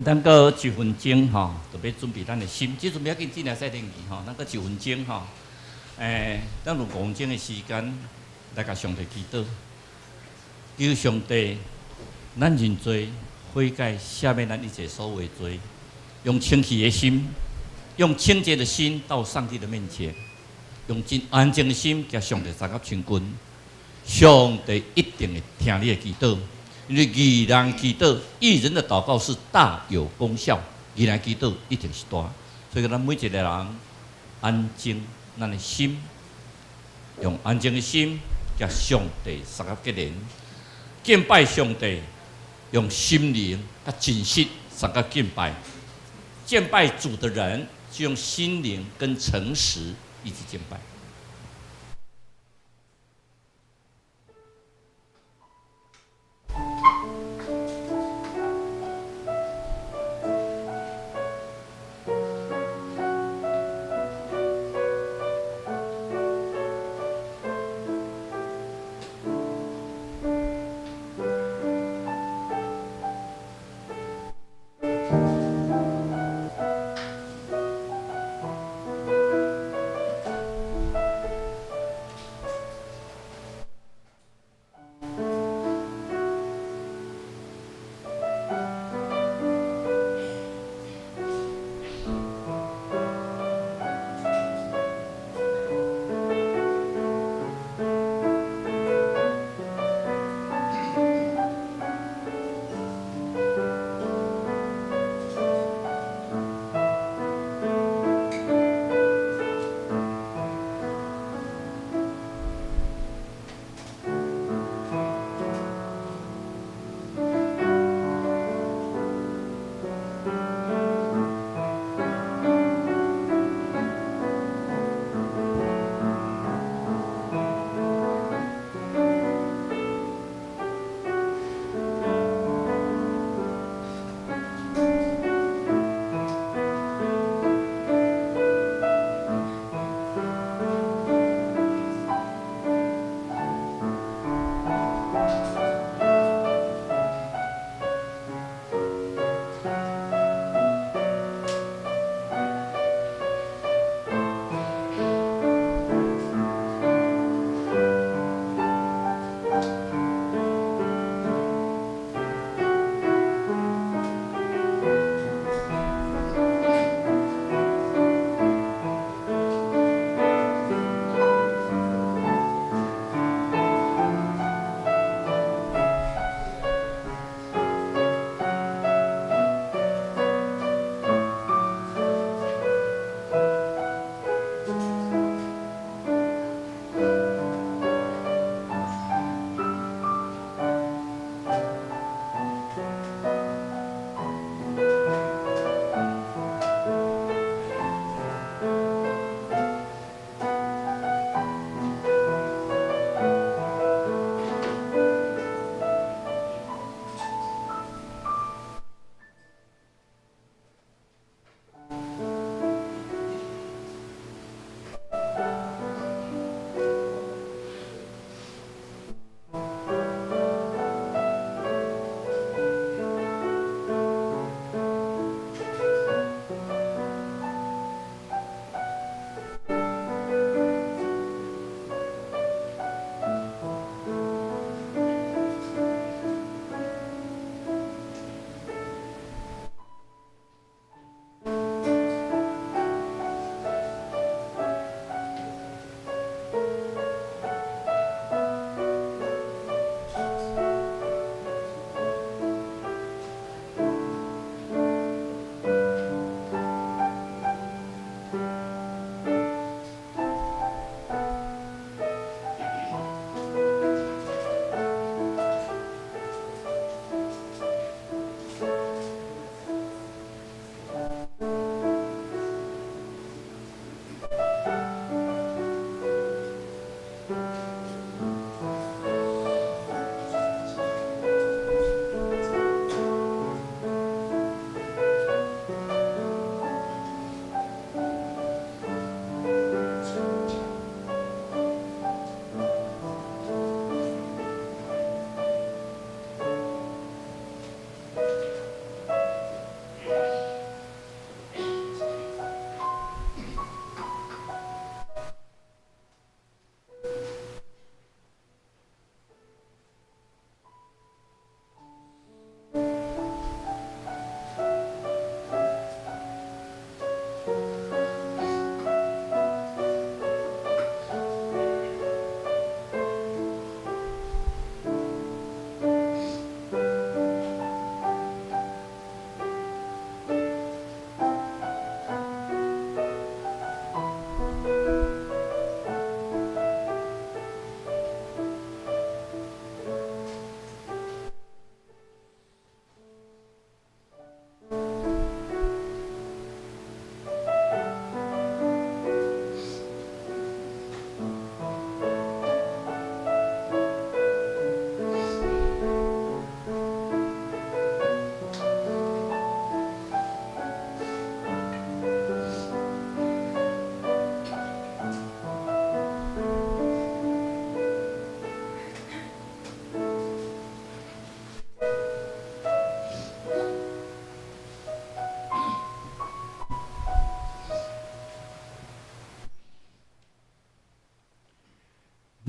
咱搁1分钟吼，就要准备咱的心。即阵不要紧，进来赛天仪吼，咱搁1分钟吼。咱用5分钟的时间来甲上帝祈祷，求上帝，咱认罪悔改，赦免咱一切所有的罪，用清晰的心，用清洁的心到上帝的面前，用真安静的心甲上帝三合亲近。上帝一定会听你的祈祷。因为义人祈祷，义人的祷告是大有功效。义人祈祷一定是大，所以咱每一个人安静咱的心，用安静的心，甲上帝三合结连，敬拜上帝，用心灵甲真实三合敬拜。敬拜主的人，就用心灵跟诚实一起敬拜。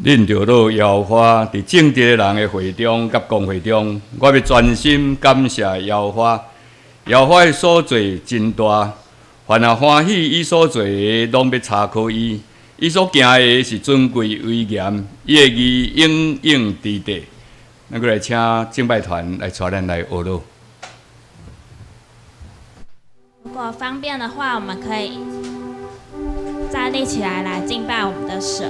恁着落耶和华伫正直的人的会中甲公会中，我要专心感谢耶和华。耶和华的所做真大，凡也欢喜伊所做的，拢要查考伊。伊所行的是尊贵威严，伊的义永永伫地。咱过来请敬拜团来带咱来学乐。如果方便的话，我们可以站立起来，来敬拜我们的神。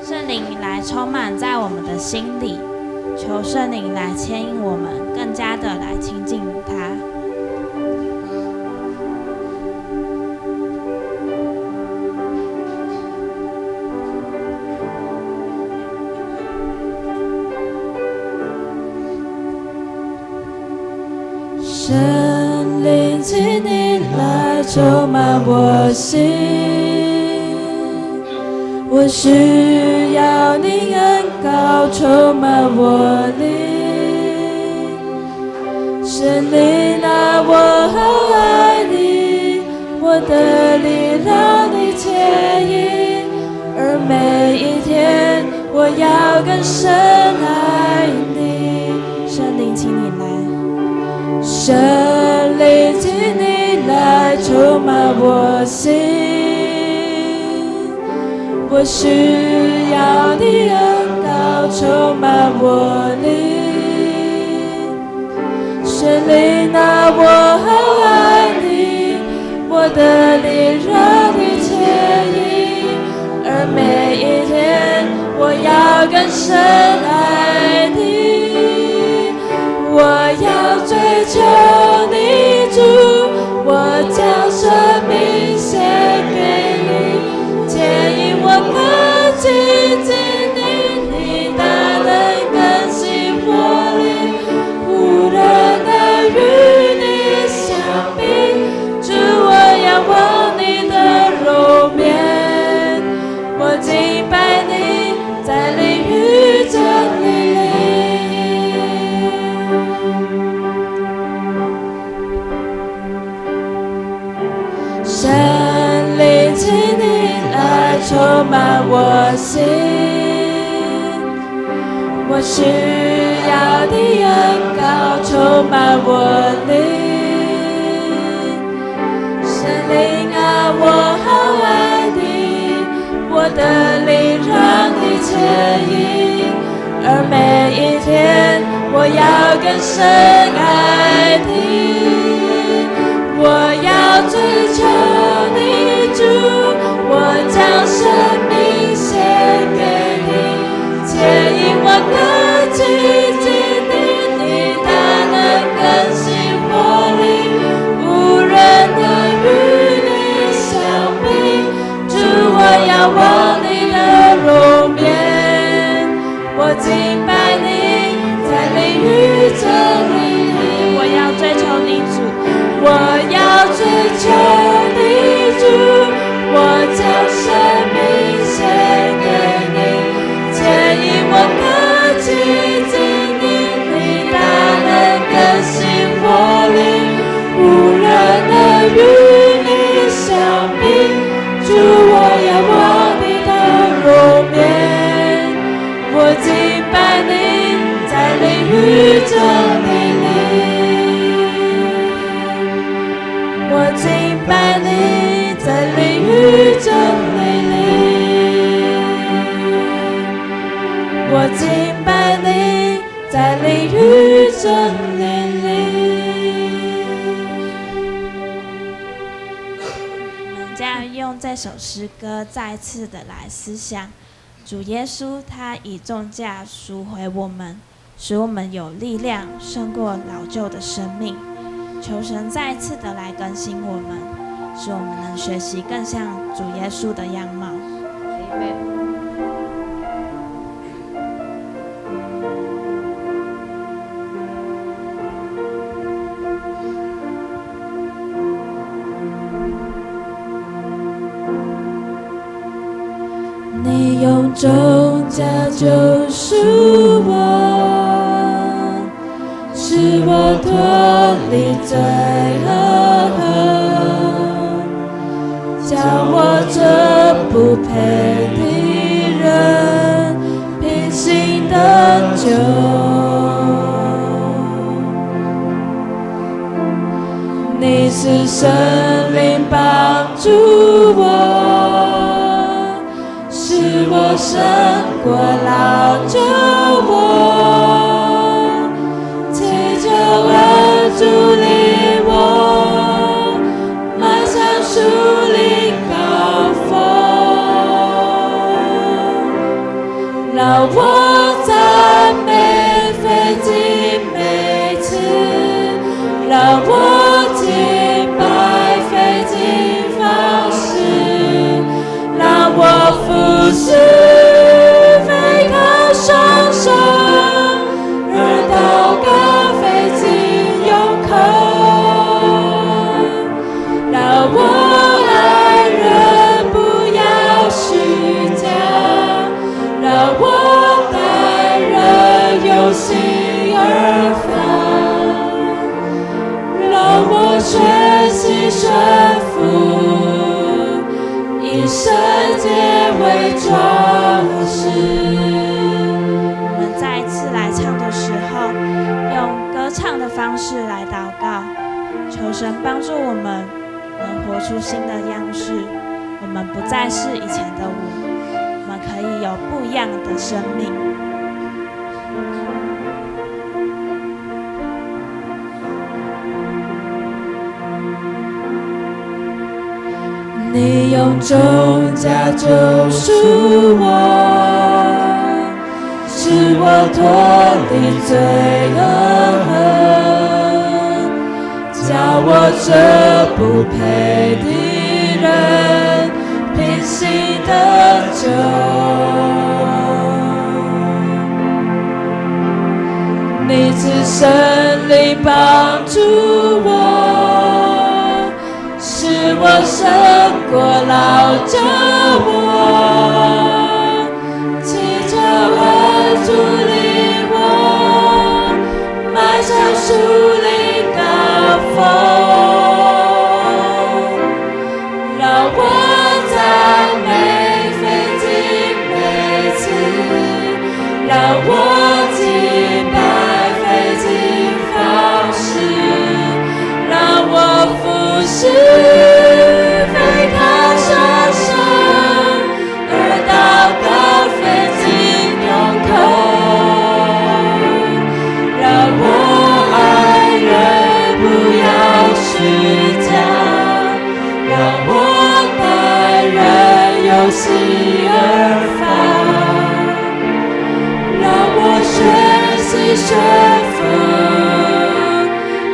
圣灵来充满在我们的心里，求圣灵来牵引我们，更加的来亲近他。圣灵，请你来充满我心。我需要你恩膏充满我灵，圣灵啊，我好爱你，我的灵让你牵引，而每一天我要更深爱你。圣灵，请你来，圣灵，请你来充满我心。我需要你恩膏充满我灵，圣灵啊，我好爱你，我的灵让你牵引，而每一天我要更深爱你。我要追求你主，我将生命献给你，牵引我更亲近你，你大能更新活力，无人能与你相比。主，我仰望你的容颜，我敬拜你，在灵与真理里。圣灵，请你来充满我心，我需要你恩膏充满我灵。圣灵啊，我好爱你，我的灵让你牵引，而每一天我要更深爱你。我要追求你主，我将生命献给你，牵引我更亲近你，你大能更新活力，无人能与你相比。主，我仰望你的容颜，我敬拜你，在灵与真理里。我要追求你主，我要追求你主，我将生命献给你，牵引我更亲近你，你大能更新活力，无人能与你相比。主，我仰望你的容颜，我敬拜你，在灵与真理里。我敬拜你，在灵与真理里。我敬拜你，在灵与真理里。我们将用这首诗歌再次的来思想主耶稣，他以重价赎回我们，使我们有力量胜过老旧的生命。求神再次的来更新我们，使我们能学习更像主耶稣的样貌。你用重价救赎我，使我脱离罪恶，将我这不配的救。你是圣灵帮助我，使我胜过老旧我，祈求恩主领我，迈向树林高峰，让我赞美费尽每次，让我敬拜费尽方式，让我服侍非靠双手，而祷告费尽用口，让我爱人不要虚假，让我待人有心而发，让我全心顺服，以圣洁为装饰。我们再一次来唱的时候，用歌唱的方式来祷告，求神帮助我们能活出新的样式。我们不再是以前的我们可以有不一样的生命。你用重价救赎我，使我脱离罪恶，叫我这不配的人平心得救。你赐圣灵帮助我，使我胜过老旧我，祈求恩主领我，迈向树林高峰，让我赞美费尽每次，让我敬拜费尽方式，让我服侍非靠双手，而祷告费尽用口，让我爱人不要虚假，让我待人有心而发，让我学习顺服，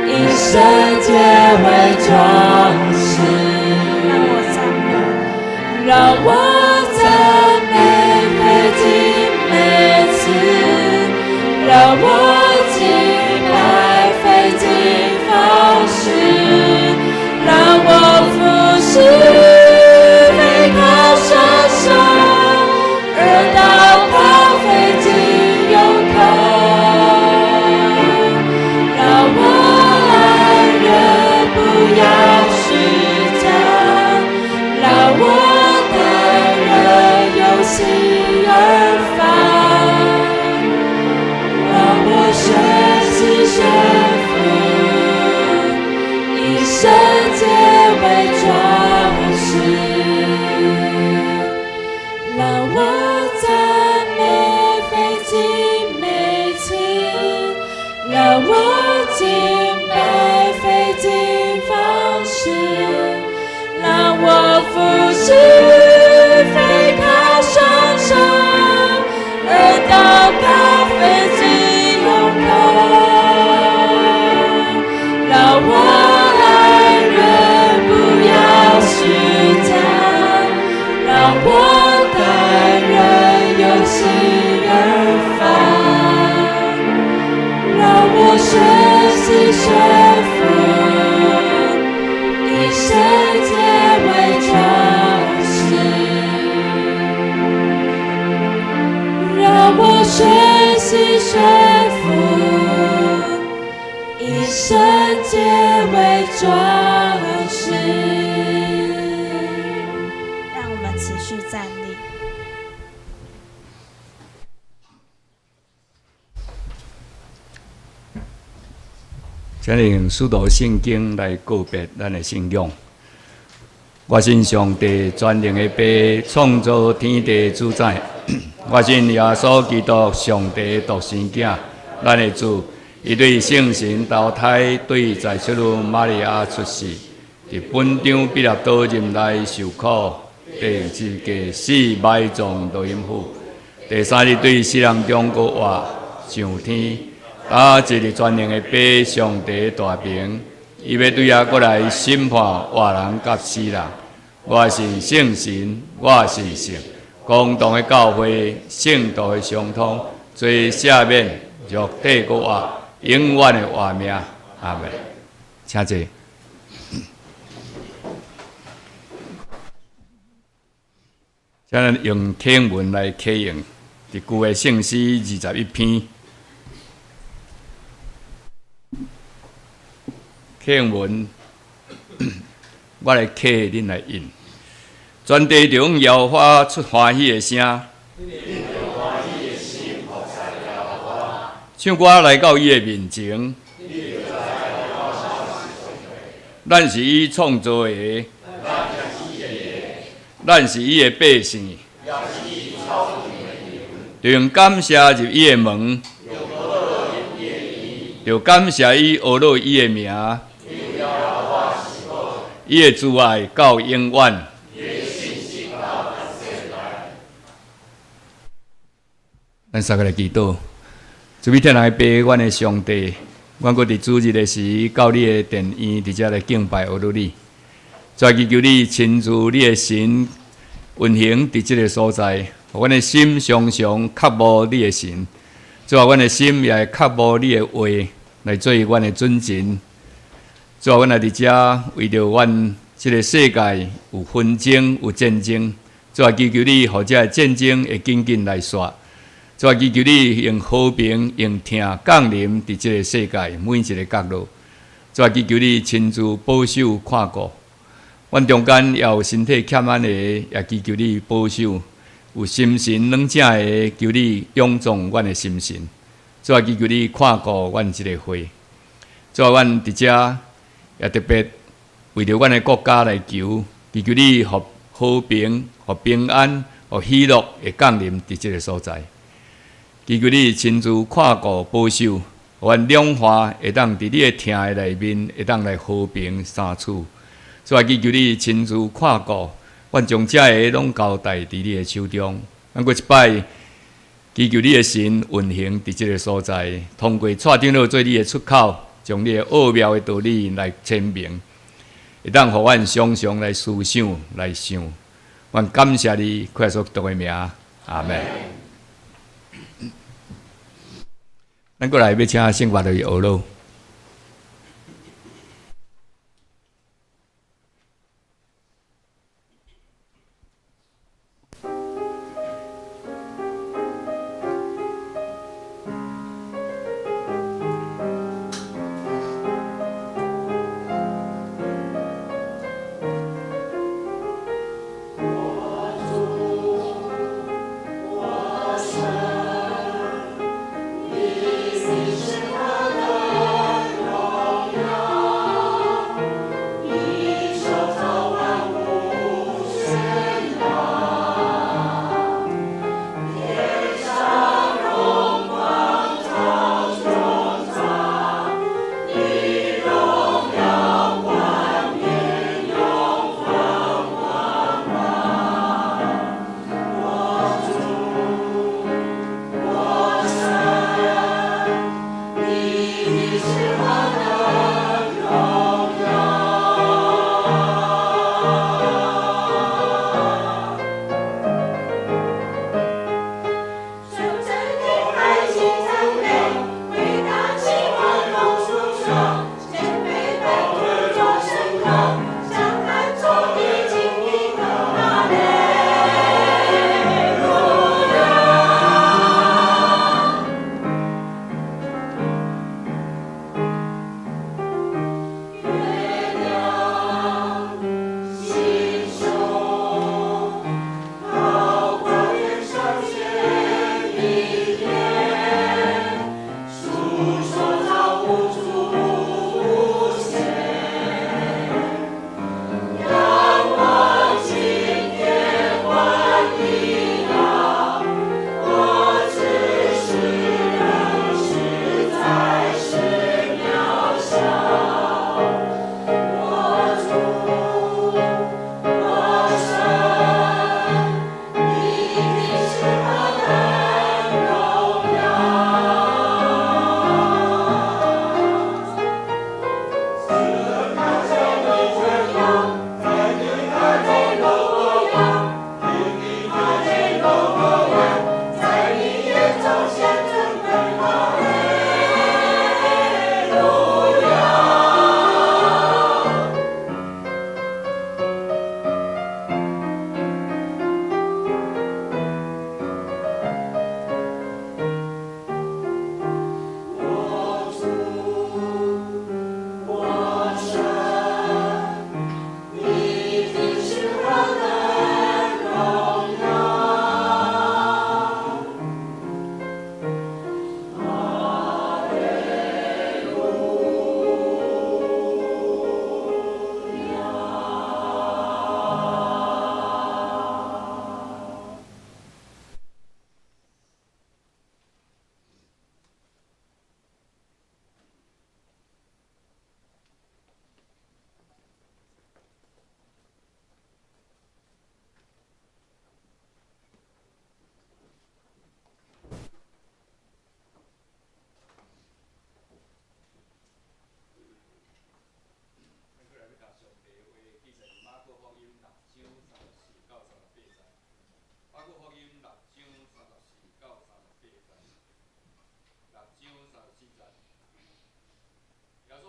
以圣洁为装饰。让我赞美费尽每次，让我敬拜费尽方式，让我服侍非靠双手，而祷告费尽用口，让我爱人不要虚假，让我有心而发，让我学习顺服，以圣洁为装饰，让我赞美费尽每次，让我敬拜费尽方式，让我服侍非靠双手，而祷告费尽用口，让我爱人不要虚假，让我待人有心而发，让我学习顺服，以圣洁为装饰。让我学习顺服，以圣洁为装饰。让我们持续站立。请你用使徒圣经来告别咱的信仰。我信上帝全能的爸，创造天地主宰。我信耶稣基督，上帝独生囝，咱的主。伊对圣神投胎，对在出路玛利亚出世，伫本场彼拉多任内受苦，第四个死埋葬落阴府，第三日对死人中国活上天，打一日全能的爸，上帝大名，伊要对我来审判活人甲死人。我是圣神，我是圣，公道的教会，圣道的相通，罪赦免，肉体国活。永远的活命，阿门。请坐。咱用经文来启用，伫旧的圣诗21篇。经文，我来启，恁来印。全地中摇花出欢喜的声。唱歌来到伊的面前，咱是伊创造的，咱是伊的百姓，就用感谢入伊的门，就感谢伊学落伊的名，伊的慈爱到永远。咱三个来祈祷。主，天来爸，阮的上帝，阮搁伫主日的时到你的殿院，伫遮来敬拜学努你。再祈求你亲自你的神运行伫即个所在，互阮的心常常刻慕你的神。最后，阮的心也会刻慕你的话，来做阮的准绳。最后，阮来伫遮为着阮即个世界有纷争、有战争，最后祈求你，互这战争会紧紧来煞。再祈求你用和平、用听降临伫即个世界每一个角落。再祈求你亲自保守看顾。阮中间也有身体欠安的，也祈求你保守；有心神软正的，求你勇壮阮的心神。再祈求你看顾阮即个会。再阮伫遮也特别为着阮的国家来求，祈求你互和平、互平安、互喜乐会降临伫即个所在。祈求你亲自看顾保守，阮两岸会当伫你的听的内面，会当来和平相处。所以祈求你亲自看顾，阮将这个拢交代伫你的手中。咱过一摆，祈求你的神运行伫即个所在，通过蔡长老做你的出口，将你的奥妙的道理来阐明，会当互阮常常来思想来想。阮感谢你，快速读的名，阿门。咱过来要请圣法的学老。我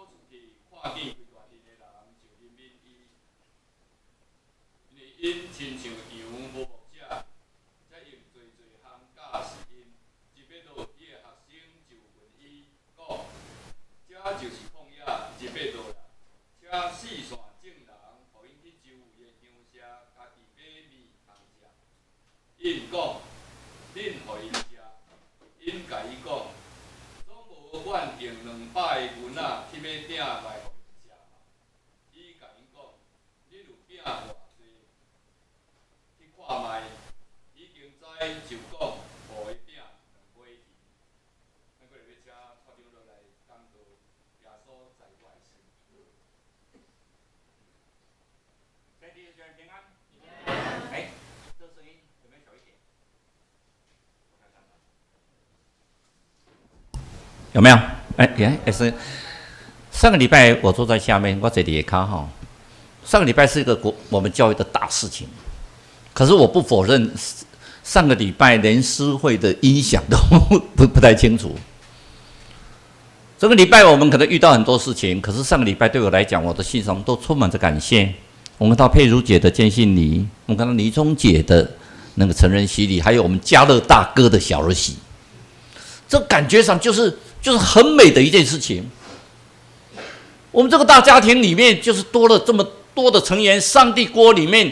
所出去，看见规大天的人就怜悯伊，因为因亲像羊无牧者，才用做项教示因。一百多伊的学生就问伊讲：这就是旷野一百多啦，且四线证人，互因去周围的乡舍，家己买米通食。因讲：恁互因食。因甲伊讲。阮用200个银仔忝咧鼎来互因食嘛。伊甲因讲：恁有饼偌济？去看卖。已经知就讲，互的饼2尾鱼。咱过来要请蔡长老来讲道，耶稣在我的心。在地的人平安。哎，这声音有没有小一点？有没有？也是。上个礼拜我坐在下面，我这里也看哈。上个礼拜是一个我们教育的大事情，可是我不否认，上个礼拜连诗会的音响都不太清楚。这个礼拜我们可能遇到很多事情，可是上个礼拜对我来讲，我的心中都充满着感谢。我们看到佩如姐的坚信礼，我们看到倪中姐的那个成人洗礼，还有我们家乐大哥的小儿洗，这感觉上就是很美的一件事情。我们这个大家庭里面，就是多了这么多的成员，上帝国里面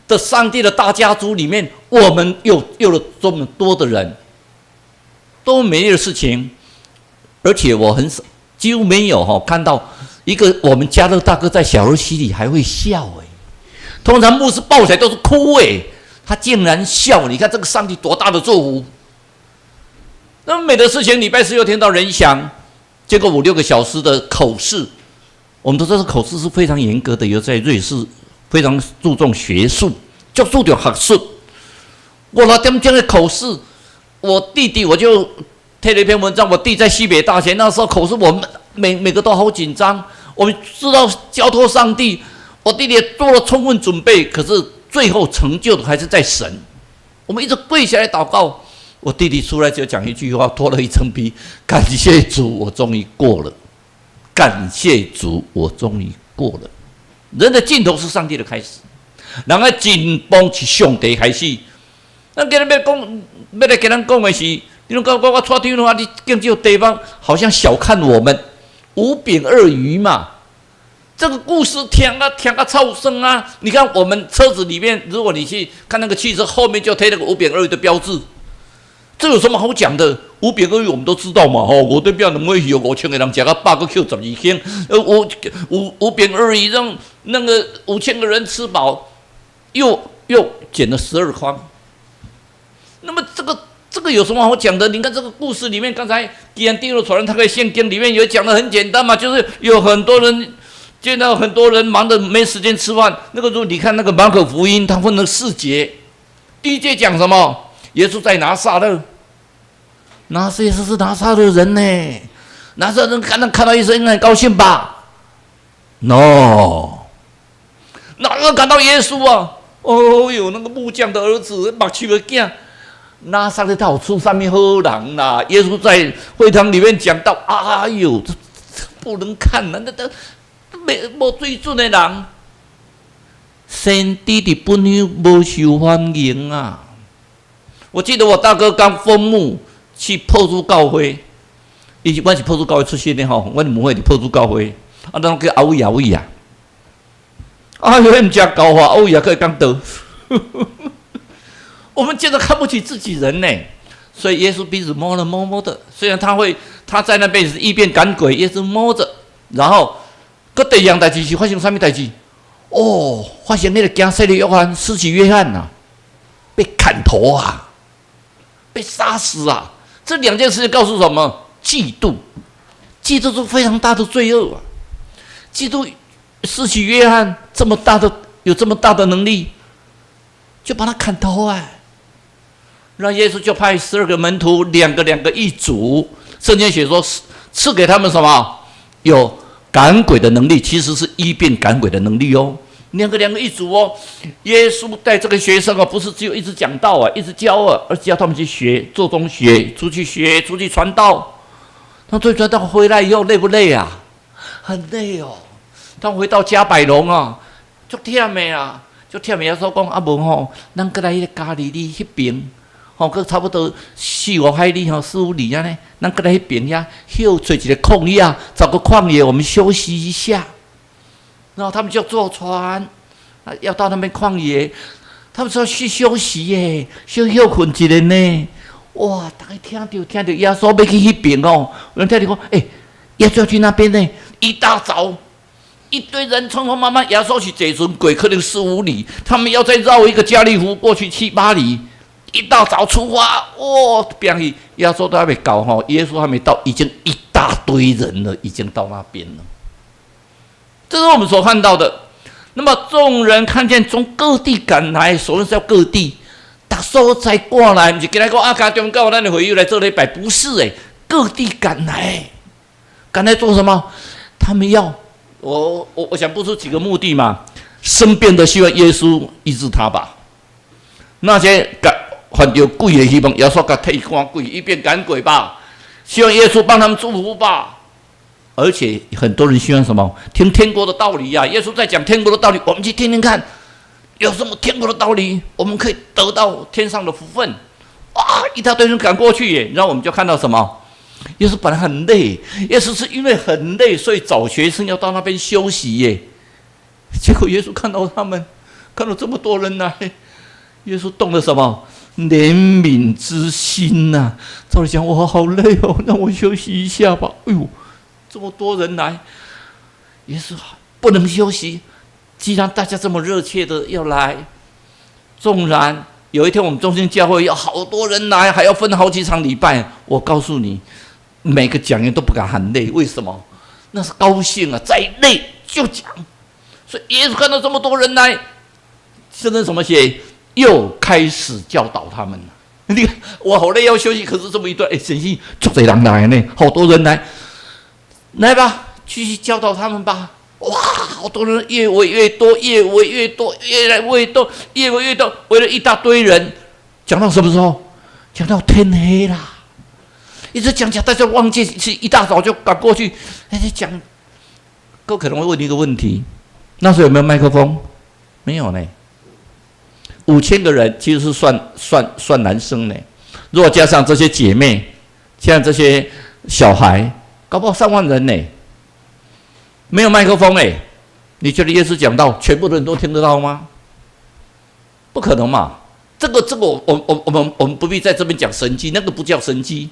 的上帝的大家族里面，我们有了这么多的人，多美丽的事情。而且我很少，几乎没有看到一个我们家乐大哥在小儿洗里还会笑通常牧师抱起来都是哭他竟然笑，你看这个上帝多大的祝福！那么美的事情，礼拜四又听到人响，结果5-6个小时的口试，我们都知道口试是非常严格的，尤其在瑞士非常注重学术，就注重学术。我那点钟的口试，我弟弟我就贴了一篇文章，我弟在西北大学那时候口试，我们每个都好紧张，我们知道交托上帝，我弟弟也做了充分准备，可是最后成就的还是在神。我们一直跪下来祷告。我弟弟出来就讲一句话，脱了一层皮，感谢主，我终于过了。感谢主，我终于过了。人的尽头是上帝的开始，人的紧绷是上帝开始。咱今日要讲，要来跟咱讲的是，你拢讲我蔡天话，你经济地方好像小看我们5饼2鱼嘛。这个故事听啊超生啊！你看我们车子里面，如果你去看那个汽车后面就贴那个5饼2鱼的标志。这有什么好讲的？5饼2鱼我们都知道嘛，我对表2尾鱼，5000个人吃到8个 Q 12天，5饼2鱼让那个5000个人吃饱，又减了12筐。那么这个有什么好讲的？你看这个故事里面，刚才既然第6传他在圣经里面有讲的很简单嘛，就是有很多人见到很多人忙得没时间吃饭。那个时候你看那个马可福音，它分了4节，第1节讲什么？耶稣在拿撒勒，耶稣是拿撒勒人呢。拿撒勒人看到耶稣应该很高兴吧 ？No， 哪个看到耶稣啊？哦哟，那个木匠的儿子，目睭的囝，拿撒勒他有出什么好人啦？耶稣在会堂里面讲到，哎呦，这不能看啊，没水准的人，先知的本乡无受欢迎啊。我记得我大哥刚封牧去破主教会，我是破主教会出身的吼，我母会是破主教会，那叫阿伟啊，哎呦，唔讲高话，阿伟可以讲得，我们真的看不起自己人呢。所以耶稣鼻子摸了摸摸的，虽然他在那边是一边赶鬼，耶稣摸着，然后个第2样代志是发生什么代志？发生那个加塞的约翰，施洗约翰呐，被砍头啊！被杀死啊！这2件事情告诉什么？嫉妒，嫉妒是非常大的罪恶啊！嫉妒施洗约翰有这么大的能力，就把他砍头啊！然后耶稣就派12个门徒，两个一组。圣经写说赐给他们什么？有赶鬼的能力，其实是医病赶鬼的能力哦。两个一组哦，耶稣带这个学生不是只有一直讲道一直教而是要他们去学，做中学，出去学，出去传道。那出去传道回来以后累不累啊？很累哦。他们回到加百农啊，足忝的啊，足忝的。耶稣讲啊，无吼，咱搁来迄个加利利迄边，吼，搁差不多4-5海里吼，4-5里安尼，咱搁来迄边遐，休找一个旷野，找个旷野，我们休息一下。然后他们就坐船，要到那边旷野，他们说去休息耶，休困一下呢。哇！大家听到耶稣要去迄边哦，有人听到讲，耶稣要去那边呢。一大早，一堆人匆匆忙忙，耶稣去坐船过，可能4-5里，他们要再绕一个加利湖过去7-8里。一大早出发，变去耶稣都还没到吼，耶稣还没到，已经一大堆人了，已经到那边了。这是我们所看到的。那么众人看见从各地赶来，所谓是要各地，大所在过来，不是跟他讲啊，家中教咱的会友来做礼拜，不是各地赶来，赶来做什么？他们要我想不出几个目的嘛。生病的希望耶稣医治他吧，那些犯着鬼的希望耶稣给替赶鬼，一边赶鬼吧，希望耶稣帮他们祝福吧。而且很多人希望什么？听天国的道理呀！耶稣在讲天国的道理，我们去听听看，有什么天国的道理，我们可以得到天上的福分。哇！一大堆人赶过去耶，然后我们就看到什么？耶稣本来很累，耶稣是因为很累，所以找学生要到那边休息耶。结果耶稣看到他们，看到这么多人来，耶稣动了什么？怜悯之心呐！照理讲，我好累哦，让我休息一下吧。哎呦！这么多人来，耶稣不能休息。既然大家这么热切的要来，纵然有一天我们中心教会要好多人来，还要分好几场礼拜，我告诉你，每个讲员都不敢喊累。为什么？那是高兴啊，再累就讲。所以耶稣看到这么多人来，现在怎么写？又开始教导他们了。你看，我好累要休息，可是这么一段，神仙足多人来呢，好多人来。来吧，继续教导他们吧。哇，好多人越围越多，越围越多，越来越多，越围越多，围了一大堆人。讲到什么时候？讲到天黑啦。一直讲，大家忘记，一大早就赶过去。讲，各可能会问你一个问题：那时候有没有麦克风？没有呢。5000个人其实是算男生呢。如果加上这些姐妹，加上这些小孩。搞不好3万人呢，没有麦克风哎，你觉得耶稣讲到全部的人都听得到吗？不可能嘛！这个我们不必在这边讲神迹，那个不叫神迹，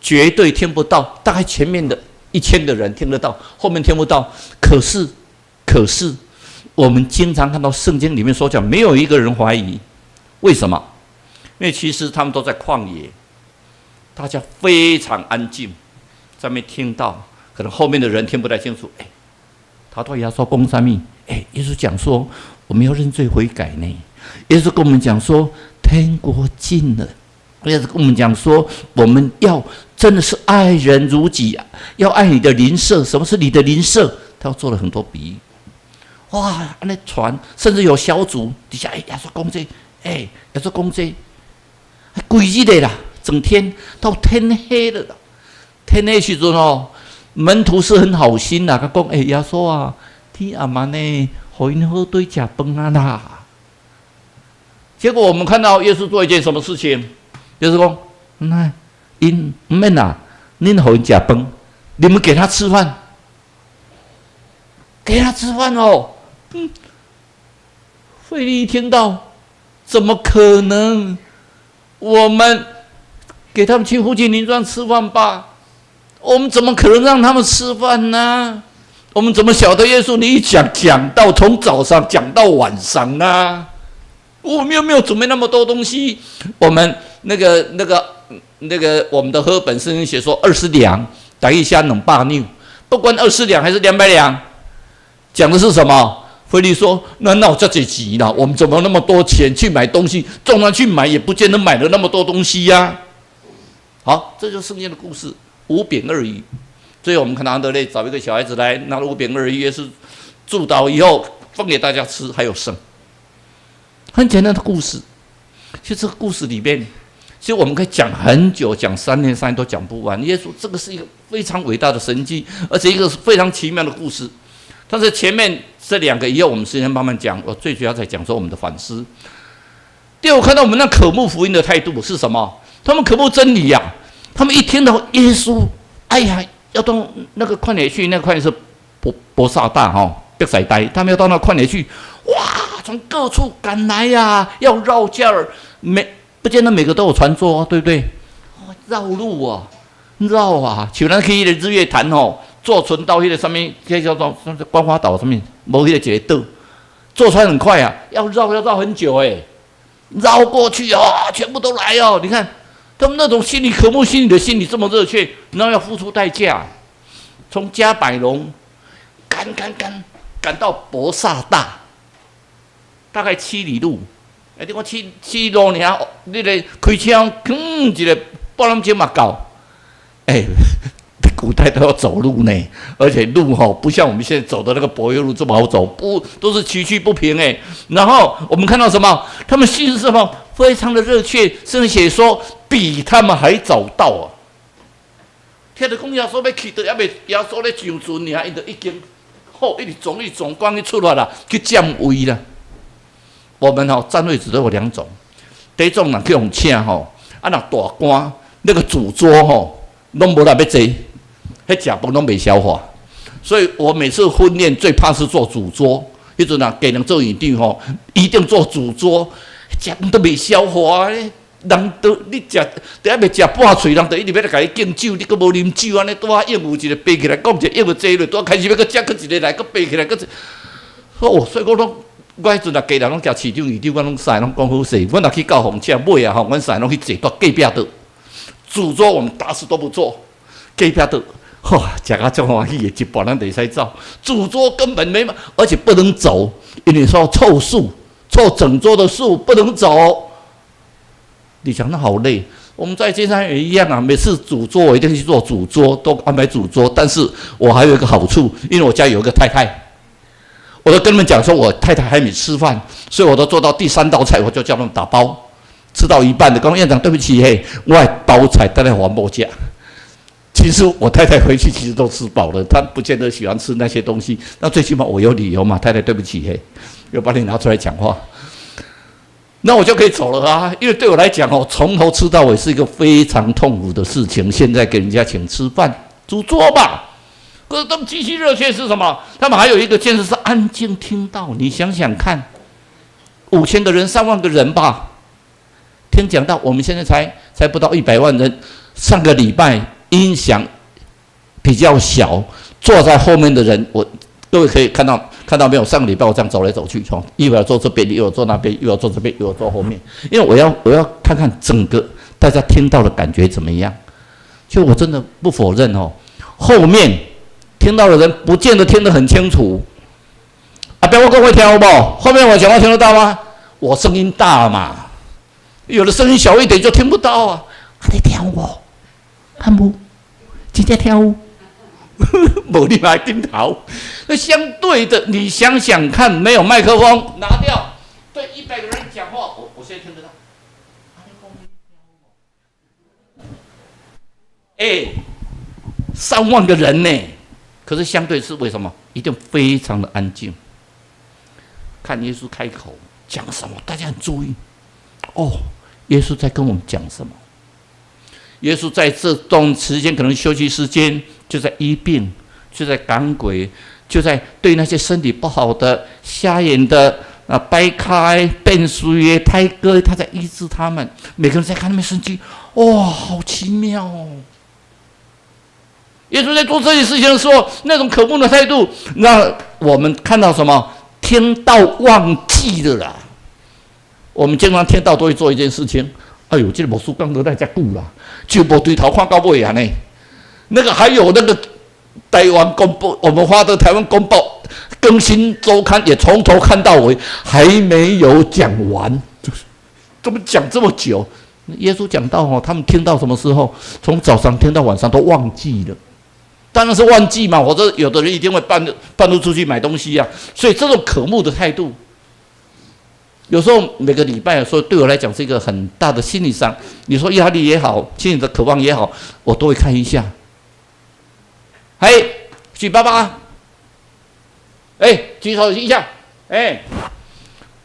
绝对听不到。大概前面的1000个人听得到，后面听不到。可是我们经常看到圣经里面所讲，没有一个人怀疑。为什么？因为其实他们都在旷野，大家非常安静。在那边听到，可能后面的人听不太清楚。他对耶稣讲什么？耶稣讲说，我们要认罪悔改呢。耶稣跟我们讲说，天国近了。耶稣跟我们讲说，我们要真的是爱人如己，要爱你的邻舍。什么是你的邻舍？他做了很多比喻。哇，那传，甚至有小组底下，耶稣讲这，耶稣讲这，规日的啦，整天到天黑了啦。天黑时阵哦，门徒是很好心啦，他讲：“耶稣啊，天暗暗呢，互因好对吃饭啊啦。”结果我们看到耶稣做一件什么事情？耶稣讲：“那因唔免啦，恁互因吃饭，你们给他吃饭，给他吃饭哦。”腓利听到，怎么可能？我们给他们去附近邻庄吃饭吧。我们怎么可能让他们吃饭呢？我们怎么晓得耶稣你一讲到从早上讲到晚上呢？我们又没有准备那么多东西。我们那个我们的和本圣经写说20两，打一下2百两，不管20两还是200两，讲的是什么？腓利说：“那我这钱啦，我们怎么那么多钱去买东西？纵然去买，也不见得买了那么多东西呀。”好，这就是圣经的故事。5饼2鱼，最后我们看到安德烈找一个小孩子来拿了5饼2鱼，也是祝祷以后分给大家吃，还有剩。很简单的故事，其实这个故事里面其实我们可以讲很久，讲3天3夜都讲不完。耶稣这个是一个非常伟大的神迹，而且一个非常奇妙的故事。但是前面这2个以后我们时间慢慢讲，我最主要在讲说我们的反思。第二，我看到我们那渴慕福音的态度是什么？他们渴慕真理呀、他们一听到耶稣，哎呀，要到那个旷野去，那个旷野是伯萨大伯赛大，他们要到那旷野去，哇，从各处赶来呀、要绕架儿，不见得每个都有船坐、对不对？绕路啊，绕啊，像咱去那个日月潭坐船到那个上面，那叫做关花岛上面，没那个一个岛，坐船很快啊，要绕很久绕过去全部都来你看他们那种心里渴慕心里的心里这么热切，然后要付出代价，从加百隆赶到伯萨大，大概7里路。你看7里路尔，你个开车，一个半点钟嘛到。古代都要走路呢，而且路不像我们现在走的那个柏油路这么好走，不都是崎岖不平然后我们看到什么？他们心是什么？非常的热切，甚至写说比他们还早到听到讲耶稣要去到，还没耶稣咧上船尔，伊就已经一直总光去出来了，去占位了。我们占位置都有2种，第一种人去用请若大官那个主桌拢无人要坐。迄食饭拢袂消化，所以我每次婚宴最怕是做主桌。迄阵给人做院长一定做主桌，食饭都袂消化人都你食，都还袂食半喙，人就一直要来甲你敬酒，你阁无啉酒，安尼拄啊应付一个爬起来，讲一个应付坐落，拄啊开始要阁食，阁一个来，阁爬起来，阁所以我拢我迄阵给人拢食市长、院长，我拢使拢讲好势。阮若去教红车买阮使拢去坐到隔壁桌，主桌我们打死都不坐，隔壁桌。吃到这么欢喜的，一半人得使走。主桌根本没，而且不能走，因为说凑数，凑整桌的数不能走。你想那好累。我们在街上也一样啊，每次主桌我一定去做主桌，都安排主桌。但是我还有一个好处，因为我家有一个太太，我都跟他们讲说，我太太还没吃饭，所以我都做到第3道菜，我就叫他们打包，吃到一半的，讲院长对不起我还包菜带来还某家。其实我太太回去其实都吃饱了，她不见得喜欢吃那些东西。那最起码我有理由嘛，太太对不起又把你拿出来讲话，那我就可以走了啊。因为对我来讲从头吃到尾是一个非常痛苦的事情。现在给人家请吃饭，主桌吧。可是他们极其热切是什么？他们还有一个建设是安静听到。你想想看，5000个人、3万个人吧，听讲到我们现在才不到100万人。上个礼拜音响比较小，坐在后面的人，各位可以看到没有？上个礼拜我这样走来走去，一会儿坐这边，一会儿坐那边，一会儿坐这边，一会儿坐后面，因为我要看看整个大家听到的感觉怎么样。就我真的不否认后面听到的人不见得听得很清楚。不要各位听好不好？后面我讲话听得到吗？我声音大嘛，有的声音小一点就听不到啊。你听有？看不？真正听有？无你来点头。那相对的，你想想看，没有麦克风拿掉，对100个人讲话，我现在听得到。3万个人呢，可是相对是为什么？一定非常的安静。看耶稣开口讲什么，大家很注意。耶稣在跟我们讲什么？耶稣在这段时间可能休息时间，就在医病，就在赶鬼，就在对那些身体不好的、瞎眼的、掰开、变衰、胎割，他在医治他们。每个人在看他们神迹，好奇妙耶稣在做这些事情的时候，那种渴慕的态度，让我们看到什么？听到忘记了啦。我们经常听到都会做一件事情。这个魔术讲得在遮久啦，就无对头看到尾啊呢。那个还有那个台湾公报，我们花的台湾公报更新周刊也从头看到尾，还没有讲完，怎么讲这么久？耶稣讲到他们听到什么时候？从早上听到晚上都忘记了。当然是忘记嘛，或者有的人一定会半路出去买东西啊。所以这种渴慕的态度，有时候每个礼拜，有时候对我来讲是一个很大的心理上，你说压力也好，心里的渴望也好，我都会看一下。嘿，许爸爸，举手一下，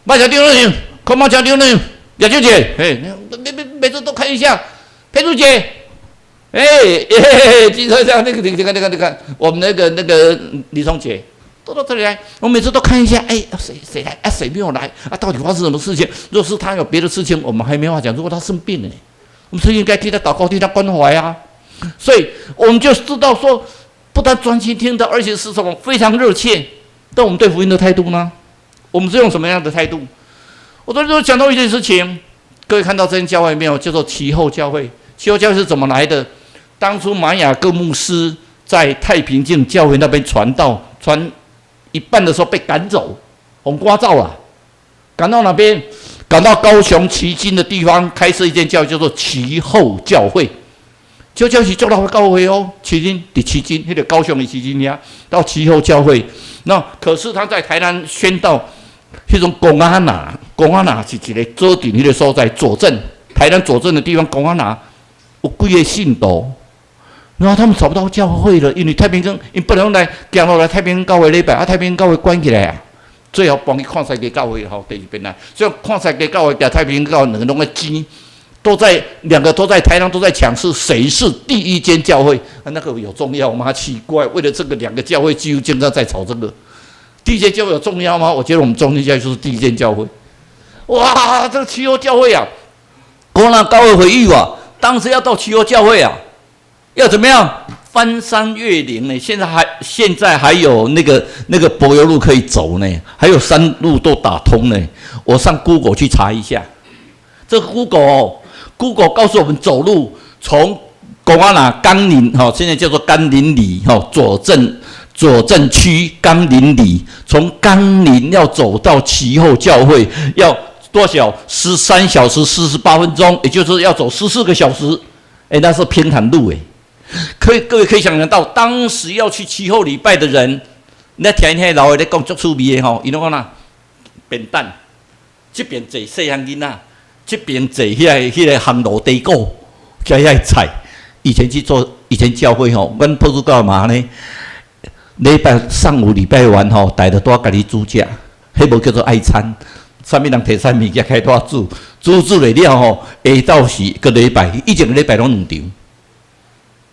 马小丢人，快马小丢人，亚秋姐，每次都看一下，佩珠姐，举手一下，那个，我们那个李松姐。都到这里来，我每次都看一下，谁来啊？谁没有来啊？到底发生什么事情？若是他有别的事情，我们还没话讲。如果他生病了，我们是应该替他祷告，替他关怀啊。所以我们就知道说，不但专心听到，而且是什么非常热切。但我们对福音的态度呢？我们是用什么样的态度？我昨天都讲到一件事情，各位看到这间教会没有？叫做其后教会。其后教会是怎么来的？当初马雅各牧师在太平境教会那边传道，传一半的时候被赶走，红瓜照啊，赶到哪边？赶到高雄旗津的地方，开设一间教会，叫做其后教会。就教是做到教会哦，旗津第旗津，那个高雄的旗津呀，到其后教会。那可是他在台南宣道，那种公安那是一个做顶那个所在，左镇台南左镇的地方，公安那有几个信徒。然后他们找不到教会了，因为太平间，因不能来行落来太平间教会礼拜，太平间教会关起来啊。最后帮伊看世界教会好第二边来，所以看世界教会跟太平间教会两个拢在争，两个都在台南都在抢是谁是第一间教会，那个有重要吗？奇怪，为了这个两个教会几乎经常在吵这个。第一间教会有重要吗？我觉得我们中间教会就是第一间教会。哇，这个其后教会啊，国南教会回忆啊，当时要到其后教会啊。要怎么样翻山越岭呢？现在还有那个柏油路可以走呢，还有山路都打通呢。我上 Google 去查一下，这个 Google 告诉我们走路从公安那甘霖现在叫做甘霖里左镇区甘霖里，从甘霖要走到其后教会要多少？13小时48分钟，也就是要走14个小时。那是偏袒路各位可以想象到，当时要去其后礼拜的人，那听那老的在讲足趣味的吼，伊拢讲哪扁担，这边坐细汉囡仔，这边坐迄个行路地沟，加遐菜。以前教会吼，阮普渡教嘛呢，礼拜上午礼拜完吼，大家都要家己煮食，迄无叫做爱餐。啥物人摕啥物件开拖煮来了吼，下昼时个礼拜，以前个礼拜拢2场。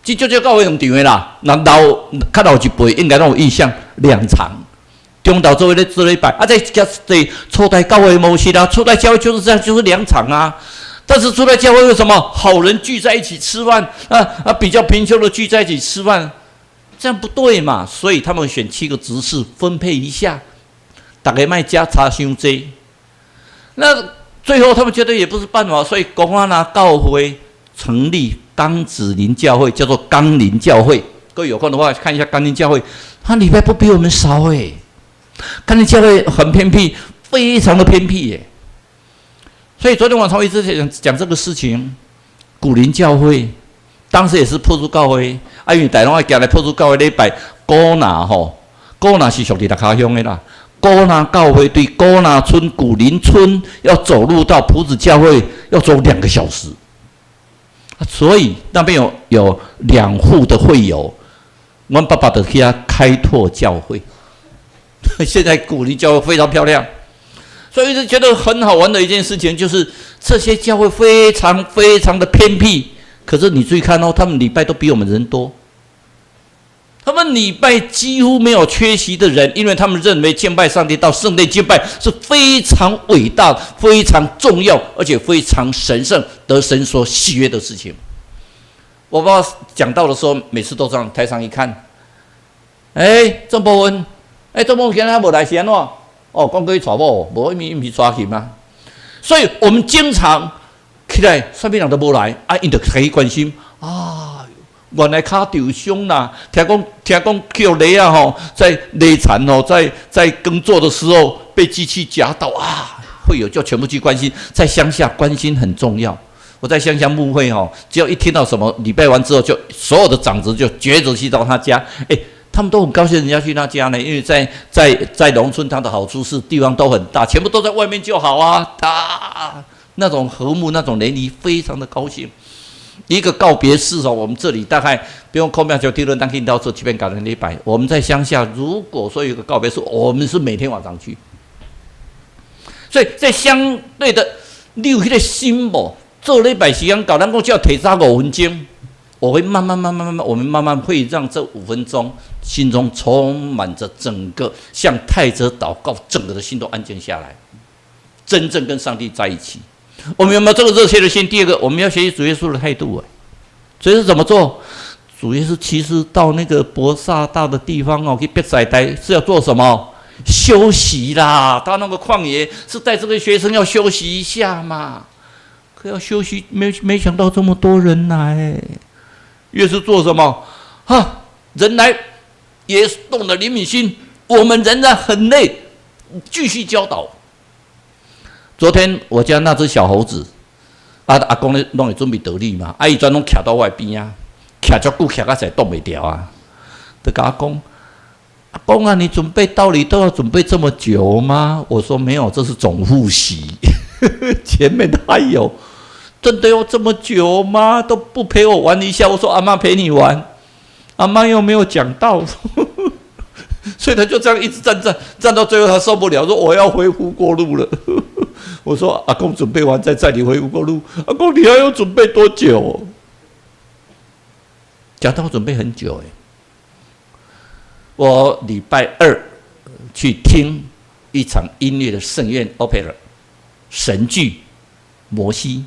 这教会2场的啦，那较老一辈应该拢有印象，2场。中昼做咧做礼拜，再加初代教会模式啦，初代教会就是这样，就是2场啊。但是初代教会为什么好人聚在一起吃饭比较贫穷的聚在一起吃饭，这样不对嘛？所以他们选7个执事分配一下，大家卖加差伤济。那最后他们觉得也不是办法，所以公安教会成立冈子林教会，叫做冈林教会。各位有空的话看一下冈林教会，他礼拜不比我们少冈林教会很偏僻，非常的偏僻所以昨天晚上我一直讲这个事情。古林教会当时也是破竹教会，因为台湾行来破竹教会礼拜，古那是属于六家乡的啦。古那教会对古那村、古林村要走路到埔子教会要走2个小时。所以那边有2户的会友，我爸爸就去他开拓教会。现在古林教会非常漂亮，所以一直觉得很好玩的一件事情就是这些教会非常非常的偏僻，可是你注意看他们礼拜都比我们人多。他们礼拜几乎没有缺席的人，因为他们认为敬拜上帝到圣殿敬拜是非常伟大、非常重要，而且非常神圣，得神所喜悦的事情。我爸爸讲道的时候，每次都这样，台上一看，郑伯文，郑伯文今天没来是安怎？讲去娶某，无伊不是抓去吗？所以我们经常起来，啥物人都无来，因就开始关心原来脚受伤啦，听讲去雷在雷残在耕作的时候被机器夹到会有就全部去关心，在乡下关心很重要。我在乡下牧会只要一听到什么礼拜完之后，就所有的长子就抉择去到他家，他们都很高兴人家去那家呢，因为在农村，它的好处是地方都很大，全部都在外面就好啊，那种和睦，那种联谊，非常的高兴。一个告别式哦，我们这里大概不用空庙就第二当听到这7遍感恩礼拜。我们在乡下，如果说有一个告别式，我们是每天晚上去。所以在相对的，你有那个心无，做礼拜时间搞，咱讲只要提早5分钟，我会慢慢，我们慢慢会让这5分钟心中充满着整个像太子祷告，整个的心都安静下来，真正跟上帝在一起。我们有没有这个热切的心？第二个，我们要学习主耶稣的态度。主耶稣怎么做？主耶稣其实到那个伯萨大的地方哦，去别塞呆是要做什么？休息啦。到那个旷野是带这个学生要休息一下嘛。可要休息，没想到这么多人来。耶稣做什么？人来也动了怜悯心，我们仍然很累，继续教导。昨天我家那只小猴子，阿公咧拢会准备得力嘛，伊专拢徛到我边啊，徛足久，徛到实动袂掉啊。就跟阿公啊，你准备道理都要准备这么久吗？我说没有，这是总复习，前面的还有，真的要这么久吗？都不陪我玩一下？我说阿妈陪你玩，阿妈又没有讲道。所以他就这样一直站到最后，他受不了，说我要回湖国路了。我说阿公准备完再载你回湖国路。阿公你还要准备多久？讲到准备很久我礼拜2去听一场音乐的圣宴 opera 神剧摩西。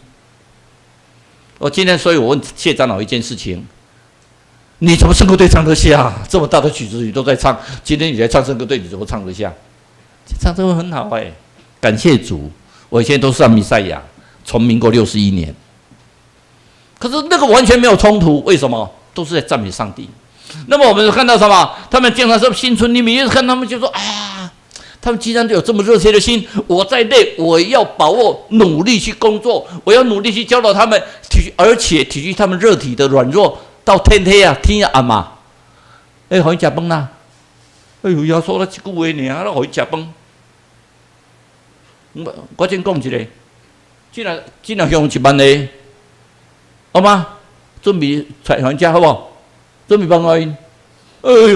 我今天所以我问谢长老一件事情。你怎么圣歌队唱得下？这么大的曲子你都在唱，今天你来唱圣歌队，你怎么唱得下？唱这个很好感谢主。我以前都是上弥赛亚，从民国61年，可是那个完全没有冲突，为什么？都是在赞美上帝。那么我们看到什么？他们经常说新村里面，看他们就说他们既然有这么热切的心，我再累，我要把握努力去工作，我要努力去教导他们，而且体恤他们肉体的软弱。到天黑啊，天暗嘛，互伊食饭啦。耶稣一句话尔，互伊食饭。我先讲一个，这若向1万个，好吗？准备菜还食好无？准备帮我因。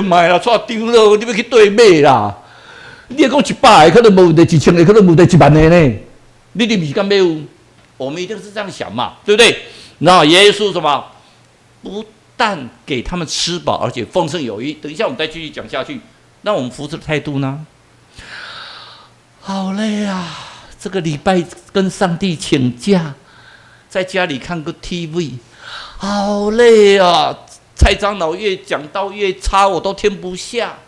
卖啦，错丢了，你要去对买啦。你讲100个，可能无问题；1000个，可能无问题；1万个呢？你是不是敢买有？我们一定是这样想嘛，对不对？然后耶稣什么？不但给他们吃饱，而且丰盛有余。等一下我们再继续讲下去。那我们服侍的态度呢？好累啊！这个礼拜跟上帝请假，在家里看个 TV， 好累啊！蔡长老越讲到越差，我都听不下。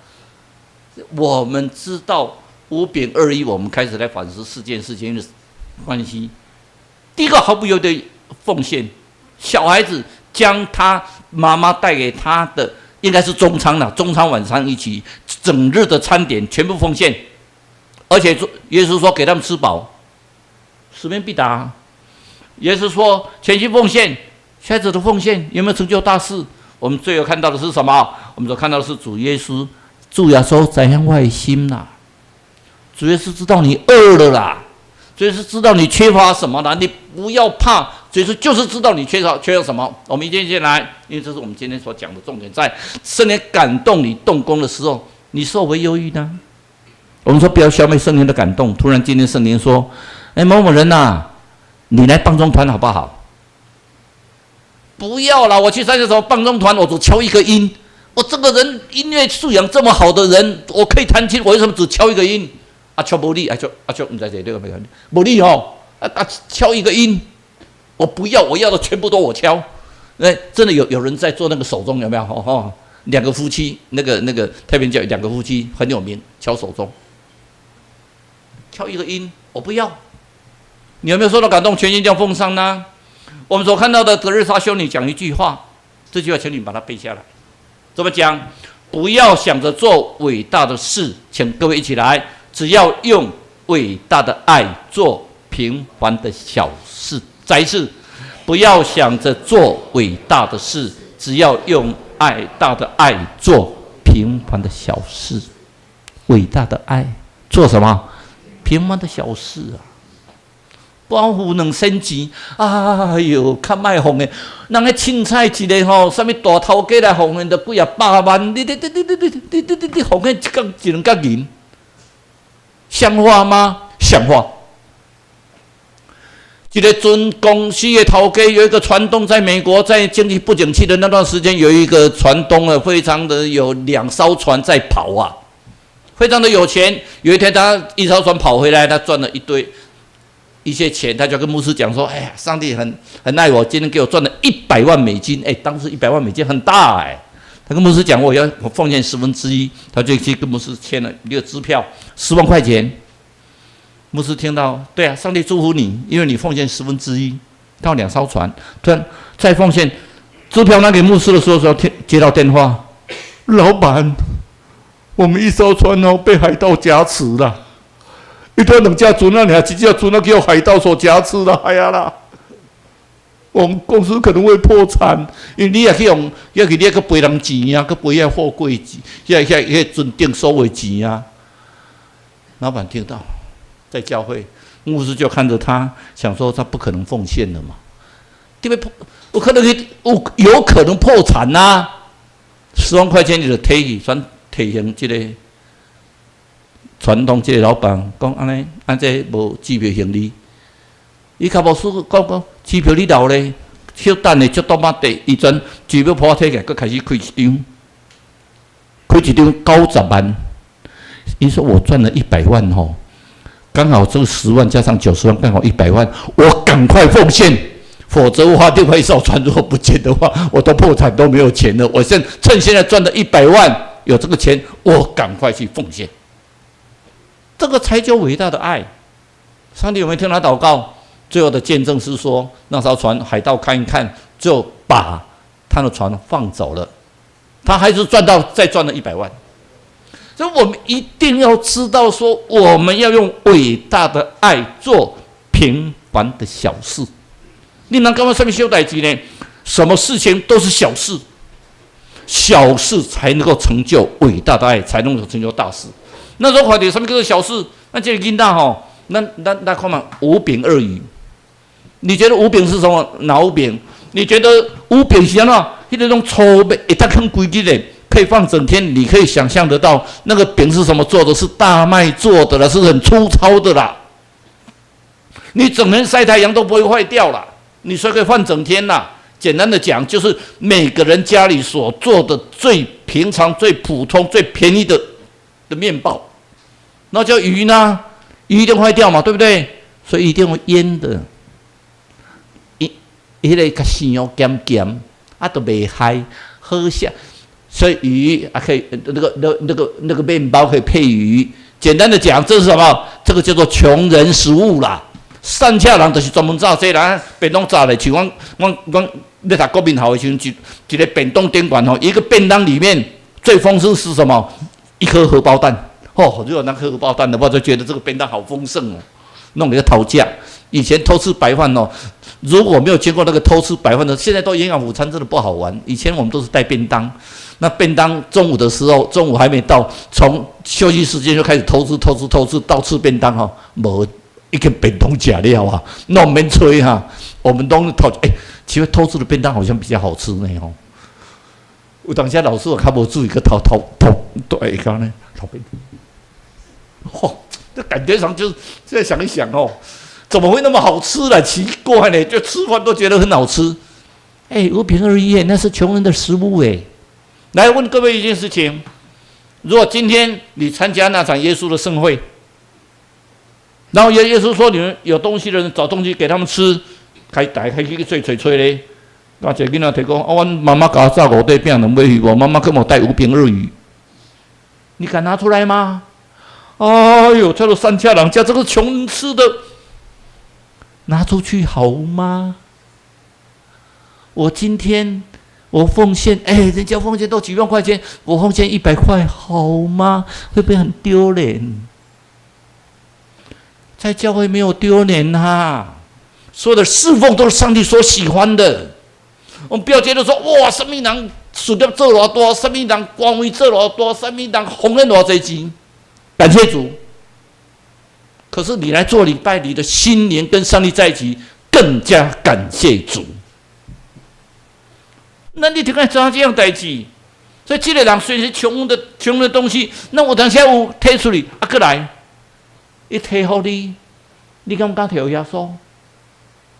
我们知道5饼2鱼，我们开始来反思4件事情的关系。第一个毫不犹豫的奉献，小孩子将他妈妈带给他的，应该是中餐了，中餐晚上一起，整日的餐点全部奉献，而且耶稣说给他们吃饱，使命必达。耶稣说全心奉献，小孩子的奉献有没有成就大事？我们最后看到的是什么？我们所看到的是主耶稣，主耶稣怎样外心啦？主耶稣知道你饿了啦。主耶稣知道你缺乏什么了，你不要怕。主耶稣就是知道你缺少什么。我们一件一件来，因为这是我们今天所讲的重点，在圣灵感动你动工的时候，你是否会忧郁呢？我们说不要消灭圣灵的感动。突然今天圣灵说：“某某人呐，你来棒中团好不好？”不要啦，我去参加什么棒中团，我只敲一个音。我这个人音乐素养这么好的人，我可以弹琴，我为什么只敲一个音？敲无力，敲唔知这个没有无力敲一个音，我不要，我要的全部都我敲。真的有人在做那个手钟，有没有？两个夫妻，那个太平教2个夫妻很有名，敲手钟，敲一个音，我不要。你有没有受到感动？全心将奉上呢？我们所看到的德瑞莎修女讲一句话，这句话请你把它背下来。怎么讲？不要想着做伟大的事，请各位一起来。只要用伟大的爱做平凡的小事。再一次，不要想着做伟大的事，只要用大的爱做平平凡的小事，伟大的爱做什么？平凡的小事啊！包付2仙钱，哎哟，较卖奉的，人个凊彩一个吼，啥物大头家来奉献，就几啊百万，你奉献一两角银，像话吗？像话。一个准公司的头家有一个船东，在美国，在经济不景气的那段时间，有一个船东啊，非常的有2艘船在跑啊，非常的有钱。有一天，他1艘船跑回来，他赚了一些钱，他就跟牧师讲说：“哎呀，上帝很爱我，今天给我赚了100万美金。”哎，当时100万美金很大哎。他跟牧师讲：“我奉献1/10。”他就去跟牧师签了一个支票，10万块钱。牧师听到，对啊，上帝祝福你，因为你奉献1/10到2艘船。突然再奉献，支票拿给牧师的时候，接到电话，老板，我们1艘船被海盗夹持了。一段2架船啊，你还1架船给我海盗所夹持了，哎呀啦！我们公司可能会破产，因为你也去用，要去你去赔人钱啊，去赔遐货柜钱，遐船顶收的钱啊。老板听到。在教会，牧师就看着他，想说他不可能奉献了嘛，对不对？有可能破产呐、啊！10万块钱你就提向这个传统这个老板讲，安这无支票行李，伊较无输讲支票你留咧，小等咧，足多马地，伊转支票破摕起来，佮开始开一张90万。伊说我赚了100万吼。刚好这个10万加上90万，刚好100万，我赶快奉献，否则的话，另外1艘船如果不见的话，我都破产都没有钱了。我趁现在赚的100万，有这个钱，我赶快去奉献。这个才叫伟大的爱。上帝有没有听他祷告？最后的见证是说，那艘船海盗看一看，就把他的船放走了，他还是再赚了100万。所以我们一定要知道说，我们要用伟大的爱做平凡的小事。你能干嘛上面修代志呢？什么事情都是小事，小事才能够成就伟大的爱，才能够成就大事。那时候看到什么叫做小事？那这个囡仔吼，那看嘛，5饼2鱼。你觉得5饼是什么？哪5饼？你觉得5饼是安怎？那种粗的，一大坑规矩的。可以放整天，你可以想象得到，那个饼是什么做的？是大麦做的啦，是很粗糙的啦。你整天晒太阳都不会坏掉啦，你所以可以放整天啦。简单的讲，就是每个人家里所做的最平常、最普通、最便宜的面包，那叫鱼呢？鱼一定坏掉嘛，对不对？所以一定会腌的，迄个较香咸咸，啊都袂害，好食。所以鱼啊，可以那个面包可以配鱼。简单的讲，这是什么？这个叫做穷人食物啦。善恰人就是专门炸这人便当炸的，像我咧读国民校的时候，一个便当店馆吼，一个便当里面最丰盛是什么？1颗荷包蛋。哦，如果那颗荷包蛋的话，就觉得这个便当好丰盛哦。弄了一个讨价。以前偷吃白饭哦，如果没有经过那个偷吃白饭的，现在都营养午餐真的不好玩。以前我们都是带便当。那便当中午的时候，中午还没到，从休息时间就开始偷吃，到吃便当哈，无一个便当吃了啊，那免吹哈，我们都偷其实偷吃的便当好像比较好吃呢吼。有当下老师我较无注意个偷对讲呢，偷便当，这感觉上就是再想一想哦，怎么会那么好吃呢？奇怪呢，就吃饭都觉得很好吃。5饼2鱼那是穷人的食物来问各位一件事情：如果今天你参加那场耶稣的盛会，然后耶稣说你们有东西的人找东西给他们吃，大开去吹咧，那一个囡仔提讲，阮妈妈给我炸5块饼2尾鱼，我妈妈根本带5饼2鱼，你敢拿出来吗？哎呦，叫做三家人家这个穷人吃的，拿出去好吗？我今天。我奉献，人家奉献都几万块钱，我奉献100块，好吗？会不会很丢脸？在教会没有丢脸哈，所有的侍奉都是上帝所喜欢的。我们不要觉得说，哇，生命堂事业做偌大，什么人官位做偌大，什么人奉献偌济钱，感谢主。可是你来做礼拜，你的心灵跟上帝在一起，更加感谢主。那你听看怎样这样代志？所以这个人虽然是穷的东西，那我等下有摕出去，过来，一摕好你，你敢不敢摕耶稣？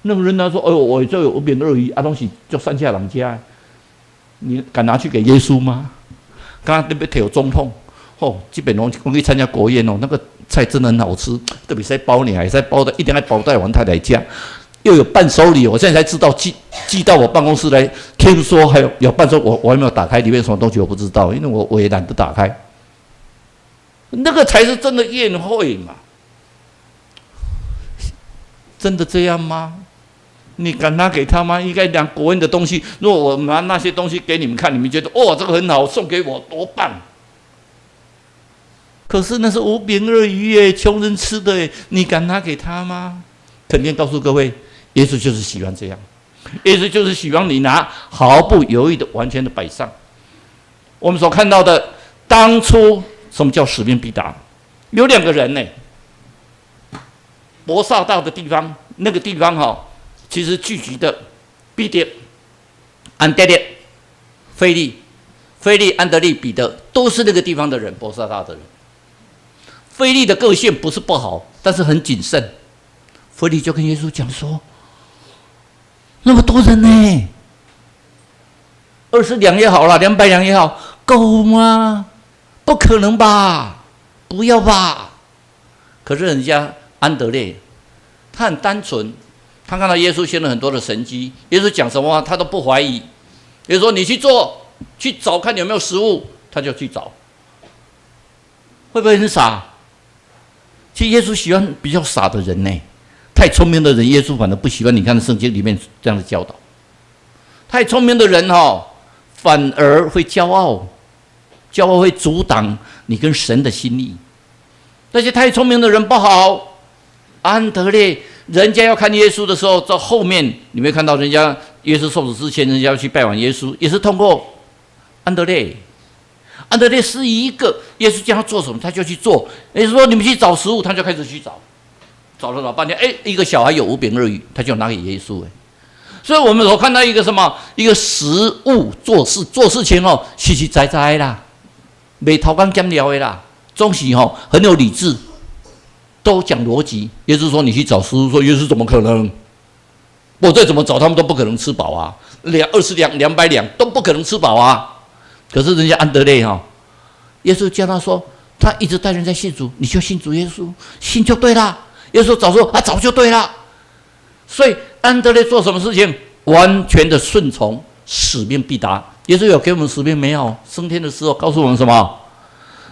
那个人他说：“哎呦，我这有5.2亿，拢是就山下人家，你敢拿去给耶稣吗？”刚刚那边摕总统，这边我去参加国宴那个菜真的很好吃，特别是包你还是包的，一定要包带完太太家，又有伴手礼，我现在才知道寄到我办公室来，听说还有伴手，我还没有打开，里面什么东西我不知道，因为我也懒得打开。那个才是真的宴会嘛，真的这样吗？你敢拿给他吗？应该拿国恩的东西。如果我拿那些东西给你们看，你们觉得这个很好，送给我多棒！可是那是5.2鱼耶，穷人吃的耶，你敢拿给他吗？肯定告诉各位，耶稣就是喜欢这样，耶稣就是喜欢你拿，毫不犹豫的、完全的摆上。我们所看到的，当初什么叫使命必达？有2个人呢，伯萨大的地方，那个地方其实聚集的彼得、安德烈、腓利、安德烈、彼得，都是那个地方的人，伯萨大的人。腓利的个性不是不好，但是很谨慎。腓利就跟耶稣讲说：“那么多人呢，20两也好了，200两也好，够吗？不可能吧？不要吧？”可是人家安德烈，他很单纯。他看到耶稣行了很多的神迹，耶稣讲什么话他都不怀疑。耶稣说：“你去做，去找看有没有食物。”他就去找。会不会很傻？其实耶稣喜欢比较傻的人呢，太聪明的人，耶稣反而不喜欢。你看圣经里面这样的教导，太聪明的人反而会骄傲，骄傲会阻挡你跟神的心意。那些太聪明的人不好。安德烈。人家要看耶稣的时候，在后面你会看到，人家耶稣受死之前，人家要去拜访耶稣，也是通过安德烈。安德烈是一个耶稣叫他做什么，他就去做。耶稣说：“你们去找食物。”他就开始去找，找了老半天，一个小孩有5.2鱼，他就拿给耶稣。所以我们所看到一个什么，一个食物做事情实实在在啦，没偷工减料的啦，总是很有理智。都讲逻辑。耶稣说：“你去找食物。”说：“耶稣怎么可能？我再怎么找，他们都不可能吃饱啊！20两、200两都不可能吃饱啊！”可是人家安德烈耶稣叫他说，他一直带人在信主，你就信主耶稣，信就对了。耶稣早说，早就对了。所以安德烈做什么事情，完全的顺从，使命必达。耶稣有给我们使命没有？升天的时候告诉我们什么？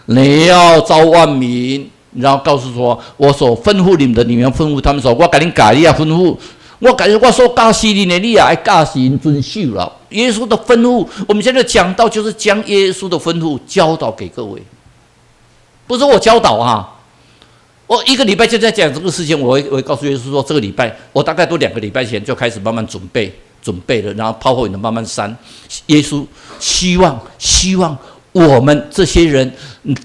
你要召万民。然后告诉说，我所吩咐你们的，你们要吩咐他们说，我给你改，你也吩咐；我所教示你的，你也要教示人遵守了。耶稣的吩咐，我们现在讲到就是将耶稣的吩咐教导给各位，不是我教导我1个礼拜就在讲这个事情，我会告诉耶稣说，这个礼拜我大概都2个礼拜前就开始慢慢准备了，然后炮火也能慢慢删。耶稣希望我们这些人，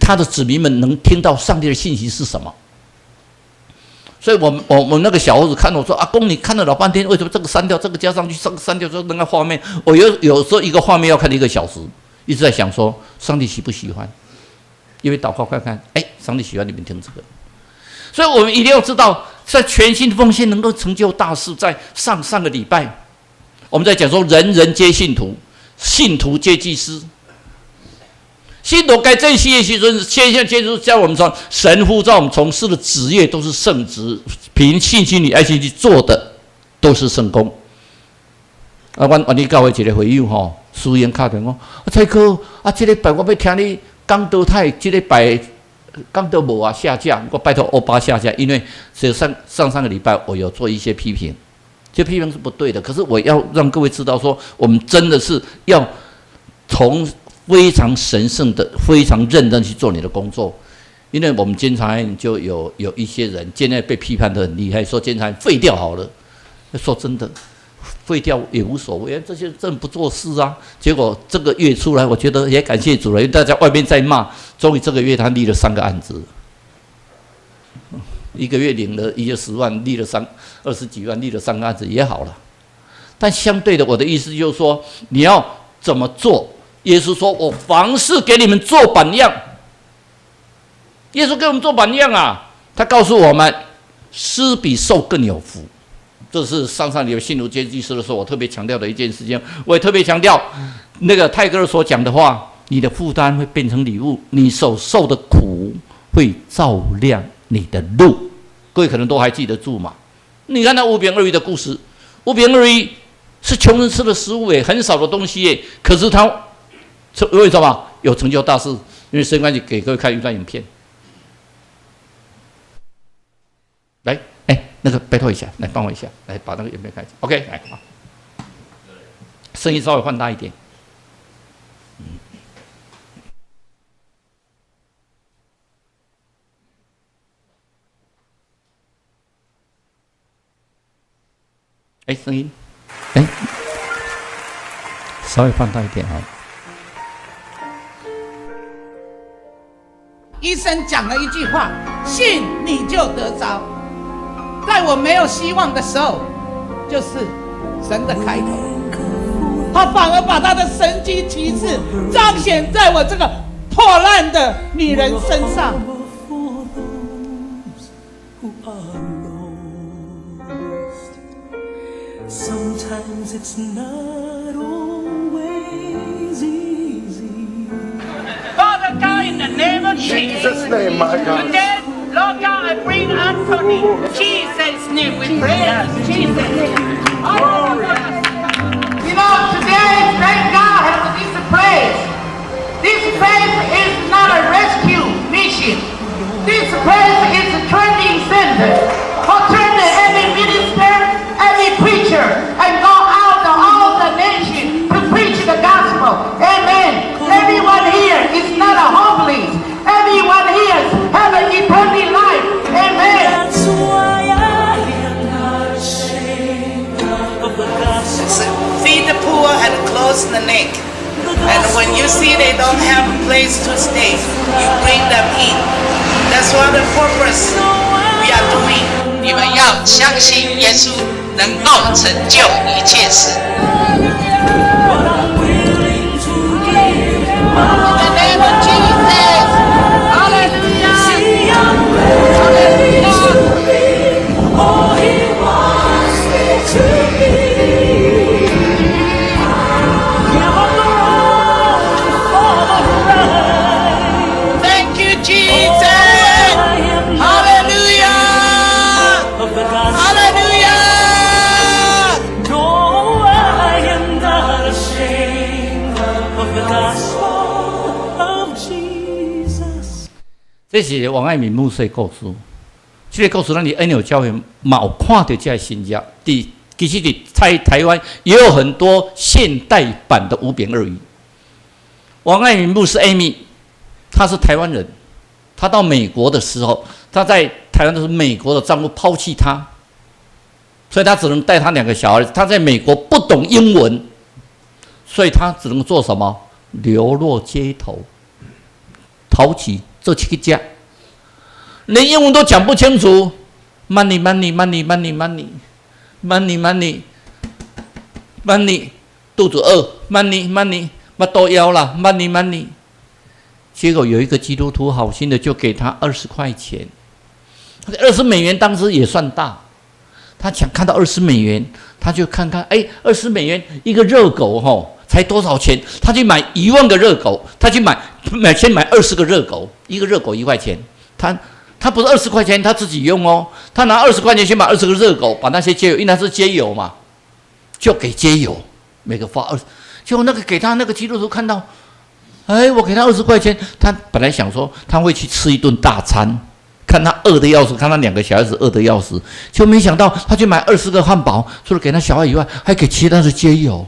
他的子民们能听到上帝的信息是什么。所以我那个小伙子看我说：“阿公，你看了老半天，为什么这个删掉，这个加上去，这个删掉，就那个画面？我有时候一个画面要看1个小时，一直在想说，上帝喜不喜欢？因为祷告看看，上帝喜欢你们听这个。所以我们一定要知道，在全心奉献能够成就大事。在上个礼拜，我们在讲说，人人皆信徒，信徒皆祭司。”信徒该珍惜的时阵，现在接触教我们说，神呼召我们从事的职业都是圣职，凭信心与爱心去做的都是圣工。我哋教会一个会友私言敲电话，蔡哥这礼拜我要听你讲道太，这礼拜讲道无下架，我拜托欧巴下架，因为上个礼拜我有做一些批评，这批评是不对的。可是我要让各位知道说，我们真的是要从非常神圣的、非常认真去做你的工作，因为我们监察院就有一些人现在被批判得很厉害，说监察院废掉好了。说真的，废掉也无所谓，这些真不做事啊。结果这个月出来，我觉得也感谢主了，因为大家外面在骂，终于这个月他立了3个案子，一个月领了1个10万，立了20几万，立了3个案子也好了。但相对的，我的意思就是说，你要怎么做？耶稣说：“我凡事给你们做榜样。”耶稣给我们做榜样啊！他告诉我们，施比受更有福。这是上礼拜信徒接祭司的时候，我特别强调的一件事情。我也特别强调，那个泰戈尔所讲的话：你的负担会变成礼物，你所受的苦会照亮你的路。各位可能都还记得住嘛？你看那5饼2鱼的故事，5饼2鱼是穷人吃的食物，很少的东西，可是他为什么有成就大事？因为时间关系，给各位看一段影片。来，那个拜托一下，来帮我一下，来把那个影片开始。OK， 来，好，声音稍微放大一点。声音，稍微放大一点啊。医生讲了一句话：“信你就得着。”在我没有希望的时候，就是神的开口。他反而把他的神迹奇事彰显在我这个破烂的女人身上。Sometimes it's not always easy. Father God, in the name of Jesus' name, my God. Today, Lord God, I bring Anthony. Jesus' name, we pray. Jesus' name. You know, today, thank God, has this place. This place is not a rescue mission. This place is a training center for training every minister, every preacher, and go out to all the nation to preach the gospel. Amen. Everyone here is not a homeless. Everyone here has an eternal life. Amen. That's why I am not ashamed of the gospel. Feed the poor and clothe the naked. And when you see they don't have a place to stay, you bring them in. That's what the purpose we are doing. 你们要相信耶稣能够成就一切事。In the name of Jesus, Hallelujah, Hallelujah. All he wants me to be. Give up the road for the ride. Thank you, Jesus. Hallelujah, Of the gospel. Hallelujah. No, I am not ashamed of the gospel of Jesus. 这是王爱民牧师的故事。这个故事咱伫恩友教会嘛有看到这个新家。其实在台湾也有很多现代版的5饼2鱼。王爱民牧师 Amy， 她是台湾人，她到美国的时候，她在台湾的时候，美国的丈夫抛弃她，所以她只能带她2个小孩子。她在美国不懂英文，所以她只能做什么？流落街头，讨起这7个家。连英文都讲不清楚 ，money money money money money money money money， 肚子饿 ，money money， 把都要了 ，money money。结果有一个基督徒好心的就给他20块钱，20美元当时也算大。他想看到20美元，他就看看，20美元一个热狗才多少钱？他去买1万个热狗，他去先买20个热狗，一个热狗1块钱，他不是20块钱他自己用哦，他拿20块钱去买20个热狗，把那些街友，因为他是街友嘛，就给街友每个发20。结果那个给他那个基督徒看到，我给他20块钱，他本来想说他会去吃一顿大餐，看他饿的要死，看他2个小孩子饿的要死，就没想到他去买20个汉堡，除了给他小孩以外，还给其他的街友。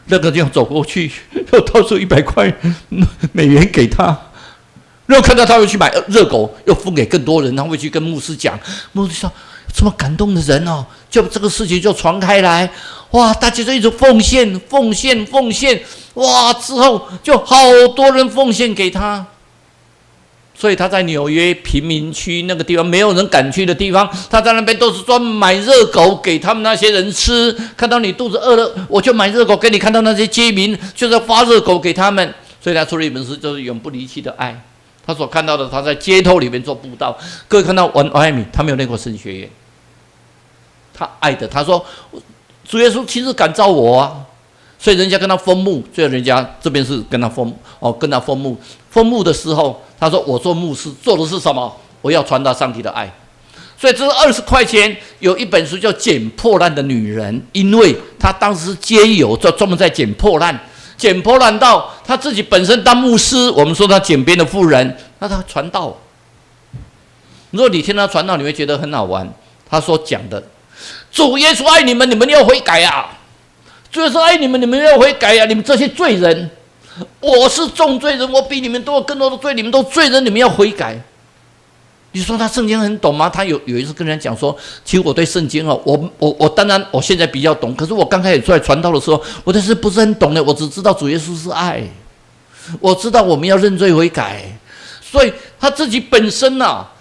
那个就走过去，又掏出100块美元给他。然后看到他会去买热狗，又分给更多人，他会去跟牧师讲。牧师说：“这么感动的人哦，就这个事情就传开来，哇，大家就一直奉献，哇，之后就好多人奉献给他。所以他在纽约贫民区那个地方，没有人敢去的地方，他在那边都是专门买热狗给他们那些人吃。看到你肚子饿了，我就买热狗给你。看到那些街民，就是发热狗给他们。所以他出了一本书，就是永不离弃的爱。他所看到的，他在街头里面做布道。各位看到王爱米，他没有念过神学院，他爱的，他说主耶稣亲自感召我啊。所以人家跟他封墓，所以人家这边是跟他封墓。封墓的时候，他说：“我做牧师做的是什么？我要传达上帝的爱。”所以这是20块钱有一本书叫《捡破烂的女人》，因为他当时街友就专门在捡破烂到他自己本身当牧师。我们说他捡边的妇人，那他传道。如果你听他传道，你会觉得很好玩。他所讲的，主耶稣爱你们，你们要悔改啊！主耶稣爱你们，你们要悔改啊！你们这些罪人，我是重罪人，我比你们多更多的罪，你们都罪人，你们要悔改。你说他圣经很懂吗？他有一次跟人家讲说，其实我对圣经我当然我现在比较懂，可是我刚开始出来传道的时候，我但是不是很懂的，我只知道主耶稣是爱，我知道我们要认罪悔改，所以他自己本身啊。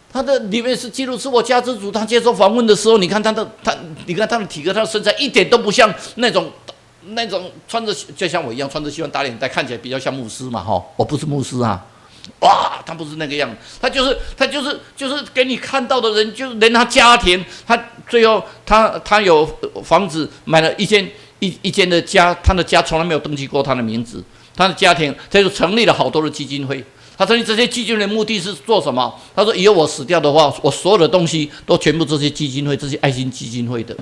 他的里面是记录是我家之主，他接受访问的时候，你看他的体格，他的身材一点都不像那种穿着就像我一样穿着西装打脸带，看起来比较像牧师嘛哈，我不是牧师啊，哇，他不是那个样，他就是给你看到的人，就是连他家庭，他最后他有房子买了一间的家，他的家从来没有登记过他的名字，他的家庭他就成立了好多的基金会。他成立这些基金会的目的是做什么？他说：“以后我死掉的话，我所有的东西都全部这些基金会、这些爱心基金会的，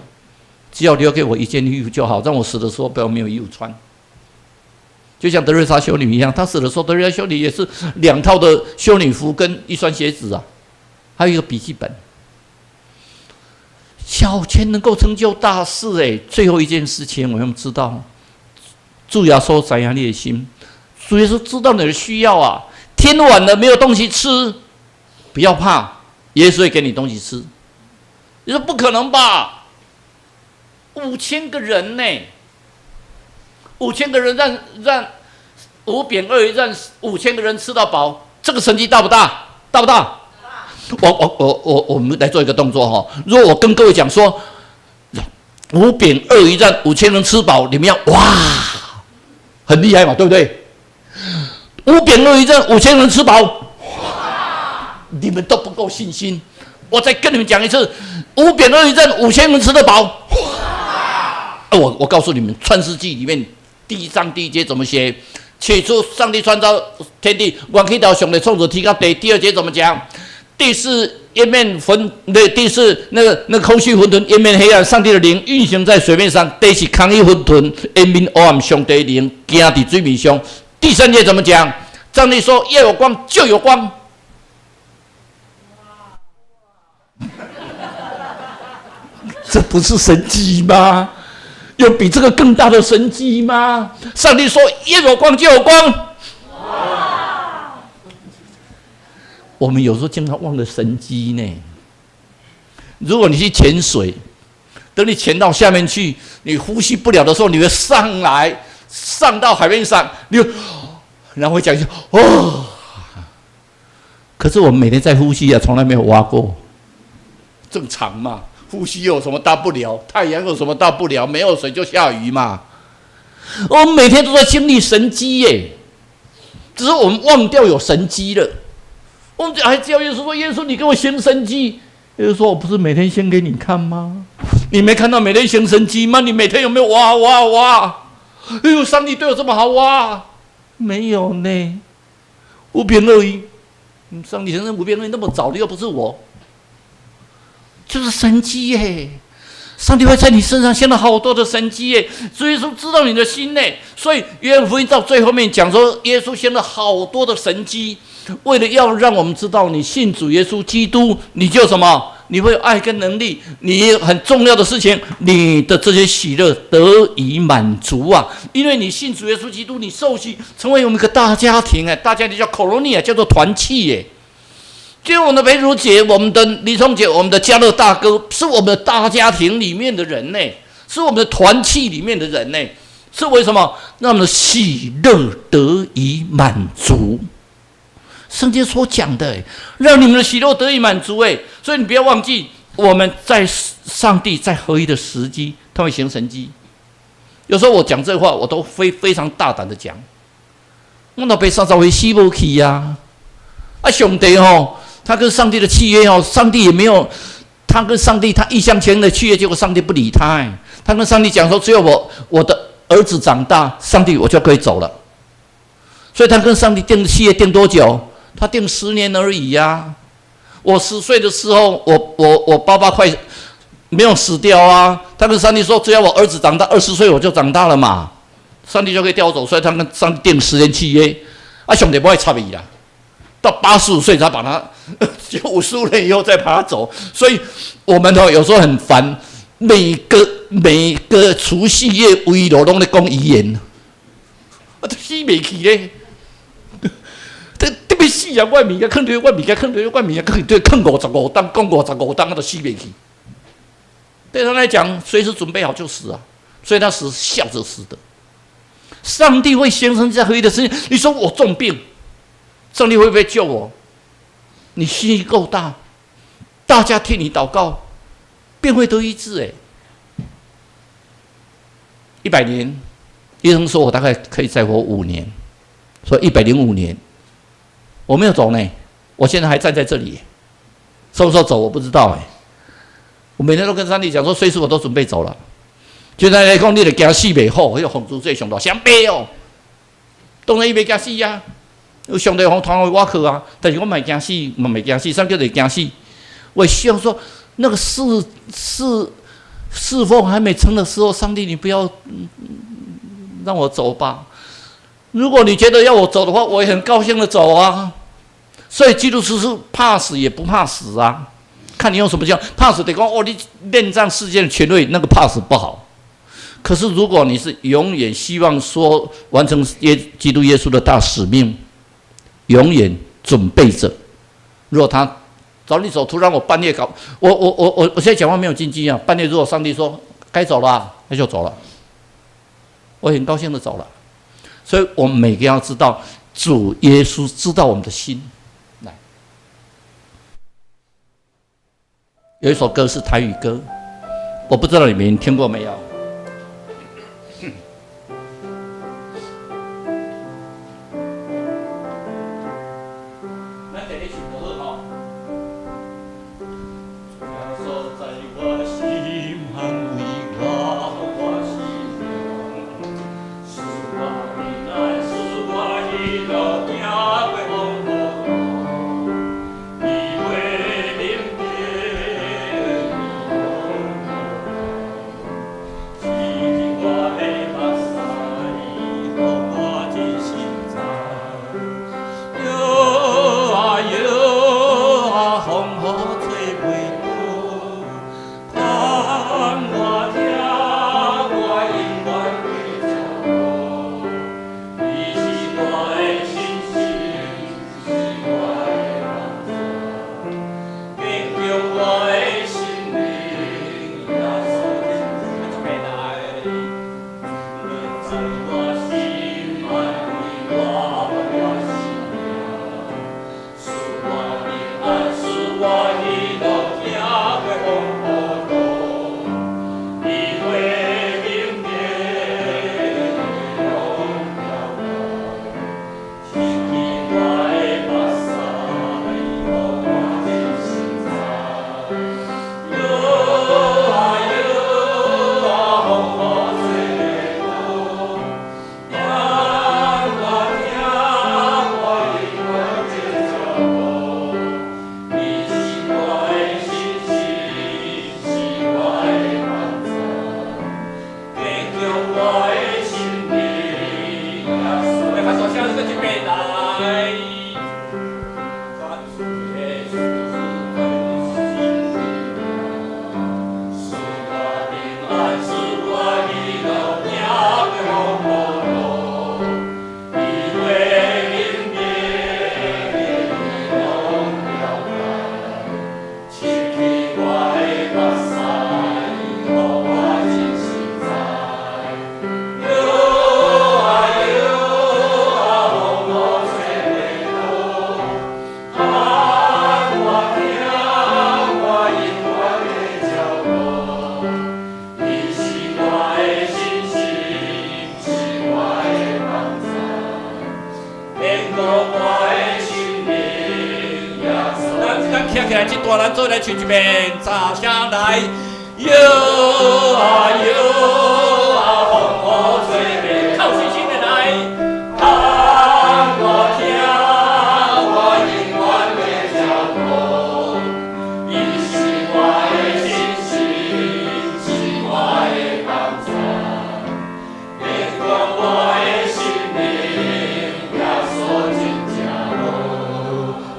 只要留给我一件衣服就好，让我死的时候不要没有衣服穿。”就像德瑞莎修女一样，她死的时候，德瑞莎修女也是2套的修女服跟一双鞋子啊，还有一个笔记本。小钱能够成就大事哎！最后一件事情，我们知道，主耶稣知影你的心，主耶稣知道你的需要啊。天晚了没有东西吃，不要怕，耶稣会给你东西吃。你说不可能吧？5000个人呢？5000个人让5饼2鱼让5000个人吃到饱，这个成绩大不大？大不大？我们来做一个动作哈。如果我跟各位讲说，5饼2鱼让5000人吃饱，你们要哇，很厉害嘛，对不对？5饼2鱼让5000人吃饱，你们都不够信心。我再跟你们讲一次，5饼2鱼让5000人吃得饱。我告诉你们，《创世纪》里面第1章第1节怎么写？起初，上帝创造天地，光起到上帝创造天跟地。第2节怎么讲？地是烟面地是那个空虚混沌，烟面黑暗。上帝的灵运行在水面上，地是空虚混沌，烟面黑暗。上帝的灵行在水面上。第3节怎么讲？上帝说：“要有光，就有光。”这不是神迹吗？有比这个更大的神迹吗？上帝说：“要有光，就有光。”我们有时候经常忘了神迹呢。如果你去潜水，等你潜到下面去，你呼吸不了的时候，你会上来，上到海面上，然后会讲一句“哦”。可是我们每天在呼吸啊，从来没有挖过，正常嘛。呼吸有什么大不了？太阳有什么大不了？没有水就下雨嘛。我们每天都在经历神迹耶，只是我们忘掉有神迹了。我们还叫耶稣说：“耶稣，你给我行神迹。”耶稣说：“我不是每天先给你看吗？你没看到每天行神迹吗？你每天有没有挖？哎呦，上帝对我这么好挖，没有呢？5饼2鱼，上帝承认5饼2鱼那么早的又不是我，就是神迹耶！上帝会在你身上行了好多的神迹耶！主耶稣知道你的心呢，所以约翰福音到最后面讲说，耶稣行了好多的神迹。为了要让我们知道，你信主耶稣基督，你就什么？你会有爱跟能力。你很重要的事情，你的这些喜乐得以满足啊！因为你信主耶稣基督，你受洗成为我们一个大家庭哎，大家庭叫 colonia， 叫做团契耶。就我们的培如姐、我们的李聪姐、我们的嘉乐大哥，是我们的大家庭里面的人呢，是我们的团契里面的人呢，是为什么？让我们的喜乐得以满足。圣经所讲的，让你们的喜乐得以满足。所以你不要忘记，我们在上帝在合一的时机，他会行神迹。有时候我讲这话，我都非常大胆的讲。我那被上召会死不去呀！上帝他跟上帝的契约上帝也没有，他跟上帝他一厢情愿的契约，结果上帝不理他。他跟上帝讲说，只有我的儿子长大，上帝我就可以走了。所以他跟上帝订的契约订多久？他定10年而已呀。我10岁的时候，我爸爸快没有死掉啊。他跟上帝说，只要我儿子长大，20岁我就长大了嘛，上帝就可以调我走。所以他跟上帝定10年契约。上帝不会插伊啦，到85岁才把他，就55年以后再把他走。所以我们有时候很烦，每个除夕夜围炉拢在讲遗言，死袂去咧。特别死啊！我物件囥我物件囥我物件囥55担，讲55担，我都死袂去。对他来讲，随时准备好就死啊，所以他死笑着死的。上帝会先生在合一的事情。你说我重病，上帝会不会救我？你心够大，大家替你祷告，便会得医治。100年，医生说我大概可以再活5年，所以105年。我没有走呢，我现在还站在这里，什么时候走我不知道。我每天都跟上帝讲说，随时我都准备走了。现在来讲，你就惊死袂好，迄个奉主最上大伤悲哦。当然伊袂惊死啊，上帝团为我去啊，但是我袂惊死，袂惊死，啥叫做惊死？我也希望说，那个侍奉还没成的时候，上帝你不要让我走吧。如果你觉得要我走的话，我也很高兴的走啊。所以基督徒是怕死也不怕死啊，看你用什么讲。怕死得讲你恋战世界的权位，那个怕死不好。可是如果你是永远希望说完成基督耶稣的大使命，永远准备着。如果他找你走，突然我半夜搞，我现在讲话没有禁忌啊。半夜如果上帝说该走了，那就走了，我很高兴的走了。所以我们每个人要知道，主耶稣知道我们的心。来，有一首歌是台语歌，我不知道你们听过没有。起来，这大人做来唱一遍，大声来，摇啊摇啊，风雨吹遍，靠信心的来，当我听，我永远袂骄傲，伊是我的信心，是我的帮助，月光我的心灵，耶稣真正路。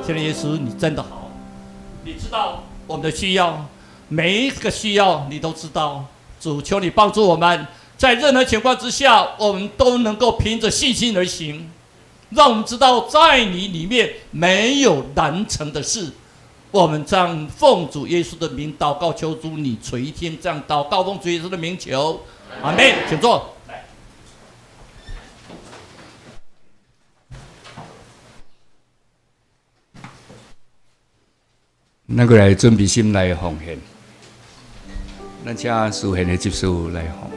现在耶稣，你真的好，你知道我们的需要。每一个需要你都知道，主求你帮助我们，在任何情况之下，我们都能够凭着信心而行，让我们知道在你里面没有难成的事。我们这样奉主耶稣的名祷告，求主你垂听，这样祷告奉主耶稣的名求，阿们，请坐。咱过来准备心来奉献。咱请书献的执事来奉。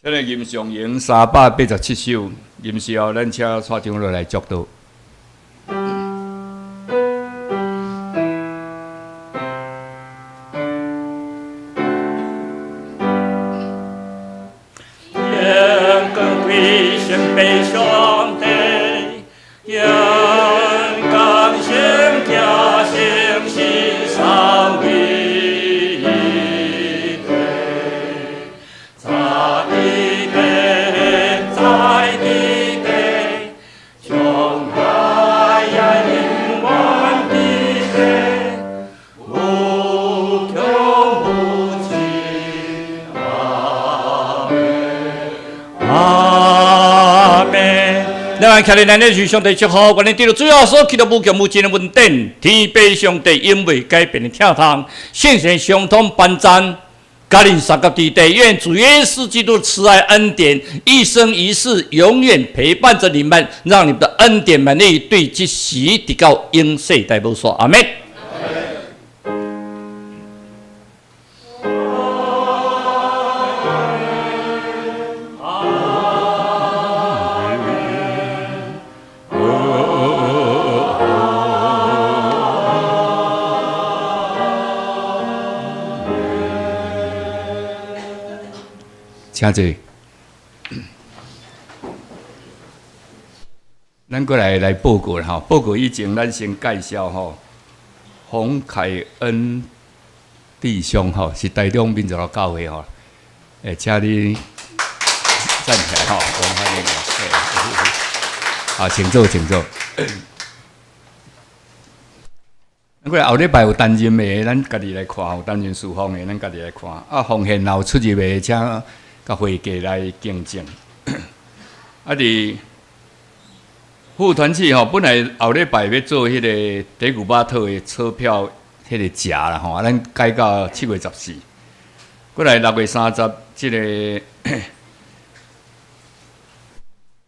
咱个吟上营387首，吟诗后，咱请蔡长老来祝祷。愿更归献悲伤的，愿感谢家乡心上为。咱看你咱的是上帝祝福，愿你得到主要所祈祷无穷无尽的稳定。天父上帝永未改变的天堂，圣神相通班赞，加临三个地带。愿主耶稣基督慈爱恩典，一生一世永远陪伴着你们，让你们的恩典满意，对这时得到永世代无说。阿门。请坐。咱过来报告哈，报告以前咱先介绍哈，洪凯恩弟兄哈是台中民族的教会哈，请你站起来哈，我们欢迎对，好，请坐，请坐。过来后礼拜有担任的，咱家己来看；有担任侍奉的，咱家己来看。啊，奉献后出入的，请甲会家来见证。啊，伫副团契吼，本来后礼拜要做迄个第古巴特的钞票迄个夹啦吼，啊，咱改到7月14。过来6月30，即个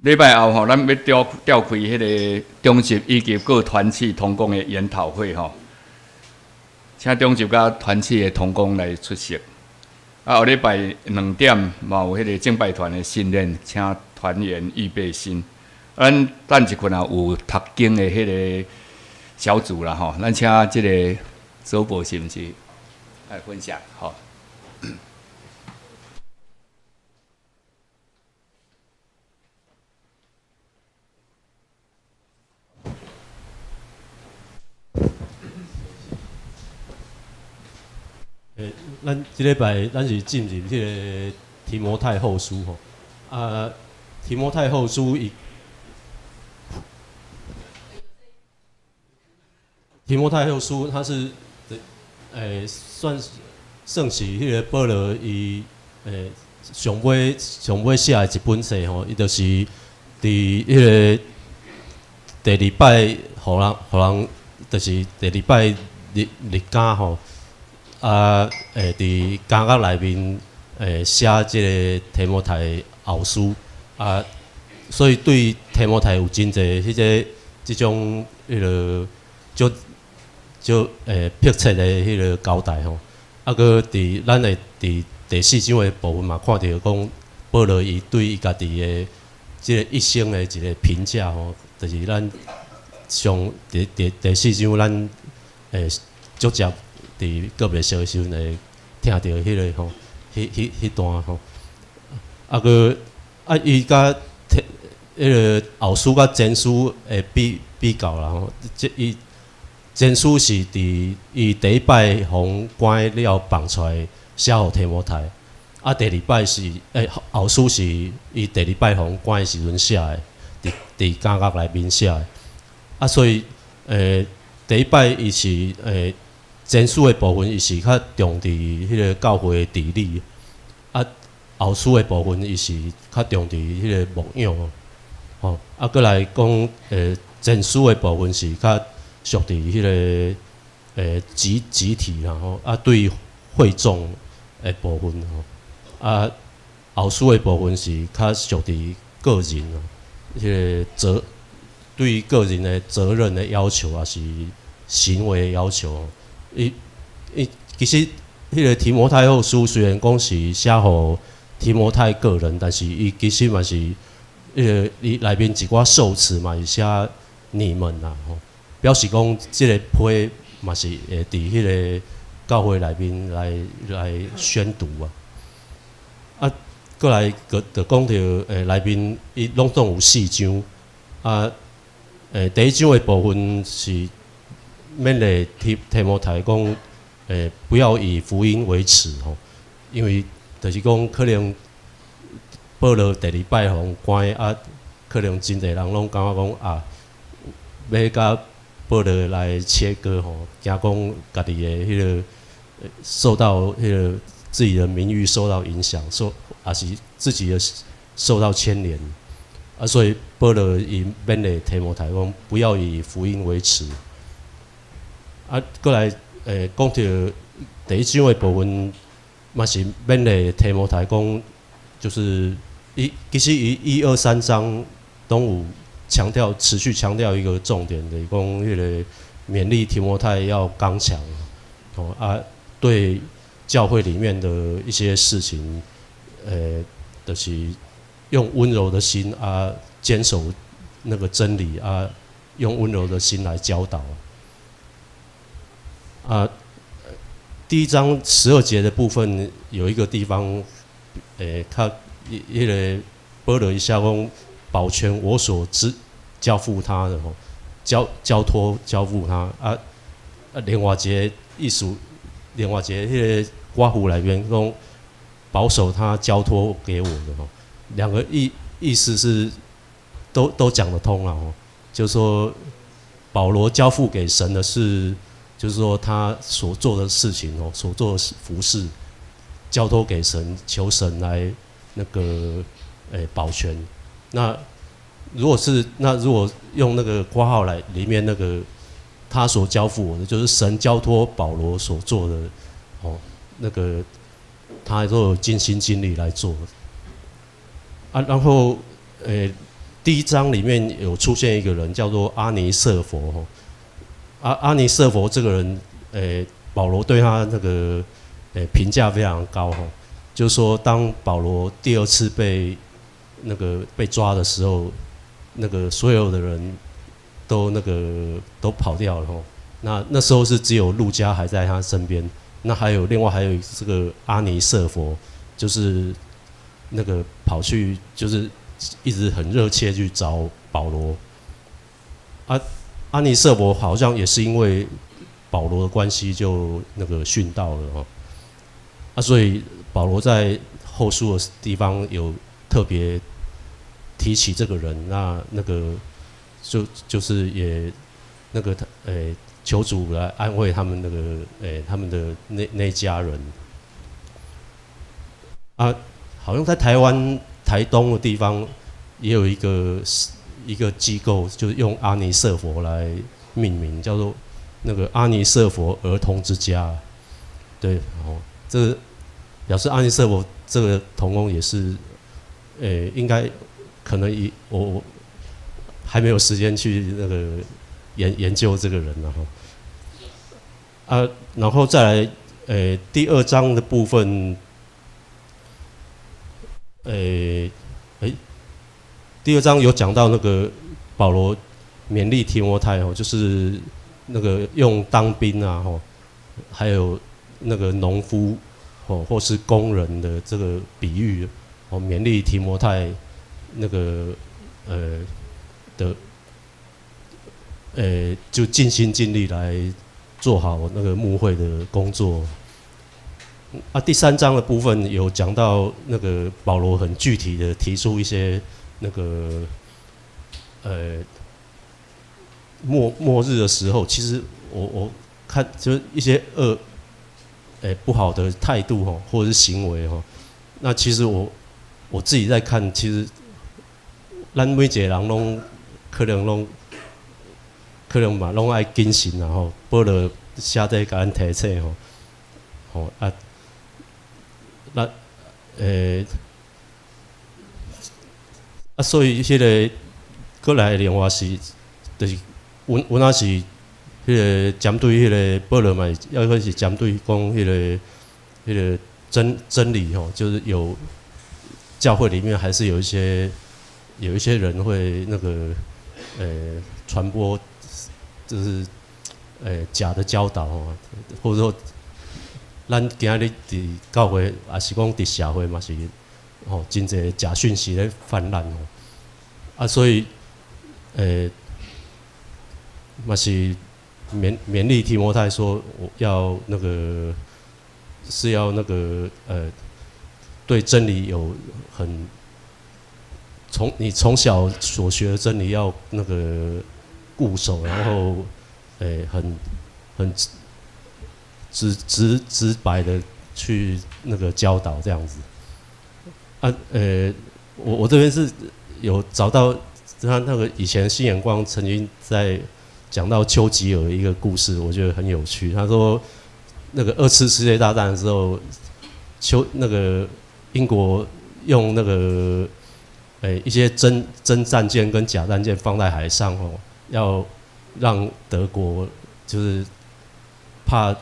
礼拜后吼，咱要召开迄个中级以及各团契同工的研讨会吼，请中级甲团契的同工来出席。啊，后礼拜2点嘛有迄个敬拜团的训练，请团员预备心。咱等一群啊有读经的迄个小组啦吼，咱请即个周博是毋是来分享吼？咱即礼拜咱是进入迄个提摩太后书吼，啊，提摩太后书提摩太后书它是算算是迄个保罗伊上尾写的一本册吼，伊就是伫迄个第二摆互人就是第二摆日间吼。啊，伫监狱内面，写即个提摩太后书啊，所以对提摩太有真侪即种迄个就迫切的迄个交代吼。啊，搁伫咱会伫第4章的部分嘛，看到讲保罗伊对伊家己的即个一生的一个评价吼，就是咱上第4章咱足接。伫个别小时会听到迄个吼，迄段吼，啊个啊伊甲迄个后书甲前书诶比较啦吼，即伊前书是伫伊第一摆互关了放出来写互提摩太，啊第二摆是后书是伊第二摆互关诶时阵写诶，伫监狱内面写诶，啊所以第一摆伊是前书的部分，伊是较重伫迄个教会的治理，啊，后书的部分，伊是较重伫迄个牧养，吼，啊，搁来讲，前书的部分是较属伫迄个集体啦，吼，啊，对会众的部分，吼，啊，后书的部分是较属伫个人啊，迄个对个人的责任的要求，也是行为的要求。其实，迄个提摩太后书虽然讲是写互提摩太个人，但是伊其实嘛是伊内面一寡受词嘛是写你们啦吼，表示讲即个批嘛是会伫迄个教会内面来宣读啊。啊，过来就讲到内面伊拢总有4章啊，第1章的部分是。勉励提摩太讲，不要以福音为耻吼，因为就是讲可能保罗第2摆互关啊，可能真侪人拢感觉讲啊，要甲保罗来切割吼，惊讲家己的迄个受到迄个自己的名誉受到影响，也是自己的受到牵连啊，所以保罗伊勉励提摩太讲，不要以福音为耻。啊，过来讲到第1章的部分，嘛是勉励提摩太讲，就是其实伊1、2、3章都有持续强调一个重点的，讲迄个勉励提摩太要刚强，哦啊，对教会里面的一些事情，就是用温柔的心啊，坚守那个真理啊，用温柔的心来教导。啊，第1章12节的部分有一个地方，他迄个保罗一下讲，保全我所交付他的吼，交托交付他啊。另外一个意思，另外一个迄个寡妇内面讲，保守他交托给我的吼。两个意思是都讲得通了哦，就是说保罗交付给神的是，就是说他所做的事情哦，所做的服事，交托给神，求神来那个保全。那如果用那个括号来里面那个他所交付我的，就是神交托保罗所做的哦，那个他都有尽心尽力来做啊。然后第1章里面有出现一个人叫做阿尼色佛哦，阿尼色佛这个人保罗对他那个评价非常高哦，就是说当保罗第2次被抓的时候，那个所有的人都跑掉了哦。那时候是只有路加还在他身边，那另外还有这个阿尼色佛，就是那个跑去就是一直很热切去找保罗。阿尼色佛好像也是因为保罗的关系就那个殉道了哦。所以保罗在后书的地方有特别提起这个人，那个就是也那个求主来安慰他们他们的那家人啊。好像在台湾台东的地方也有一个机构，就是用阿尼色佛来命名，叫做那个阿尼色佛儿童之家。对哦，这个表示阿尼色佛这个同工也是应该可能我还没有时间去那个研究这个人了哈。然后再来第2章的部分，第2章有讲到那个保罗勉励提摩太哦，就是那个用当兵啊吼，还有那个农夫哦或是工人的这个比喻哦，勉励提摩太那个就尽心尽力来做好那个牧会的工作。第3章的部分有讲到那个保罗很具体的提出一些那个末日的时候，其实我看就是一些不好的态度哈，或者是行为哈。那其实我自己在看，其实咱每一个人拢可能嘛拢爱谨慎啦吼，保罗写在甲咱提醒吼所以迄个过来的另外是，就是阮也是迄个针对迄个保罗嘛，要开始针对讲迄个真理吼，就是有教会里面还是有一些人会那个传播就是假的教导吼，或者说咱今日伫教会，也是讲伫社会嘛是吼真侪假讯息咧泛滥哦，所以嘛是勉励提摩太说，我要那个是要那个对真理有你从小所学的真理要那个固守，然后很直白的去那个教导这样子我这边是有找到他那个以前新眼光曾经在讲到丘吉尔一个故事，我觉得很有趣。他说那个2次世界大战的时候，那个英国用那个一些真战舰跟假战舰放在海上哦，要让德国就是怕，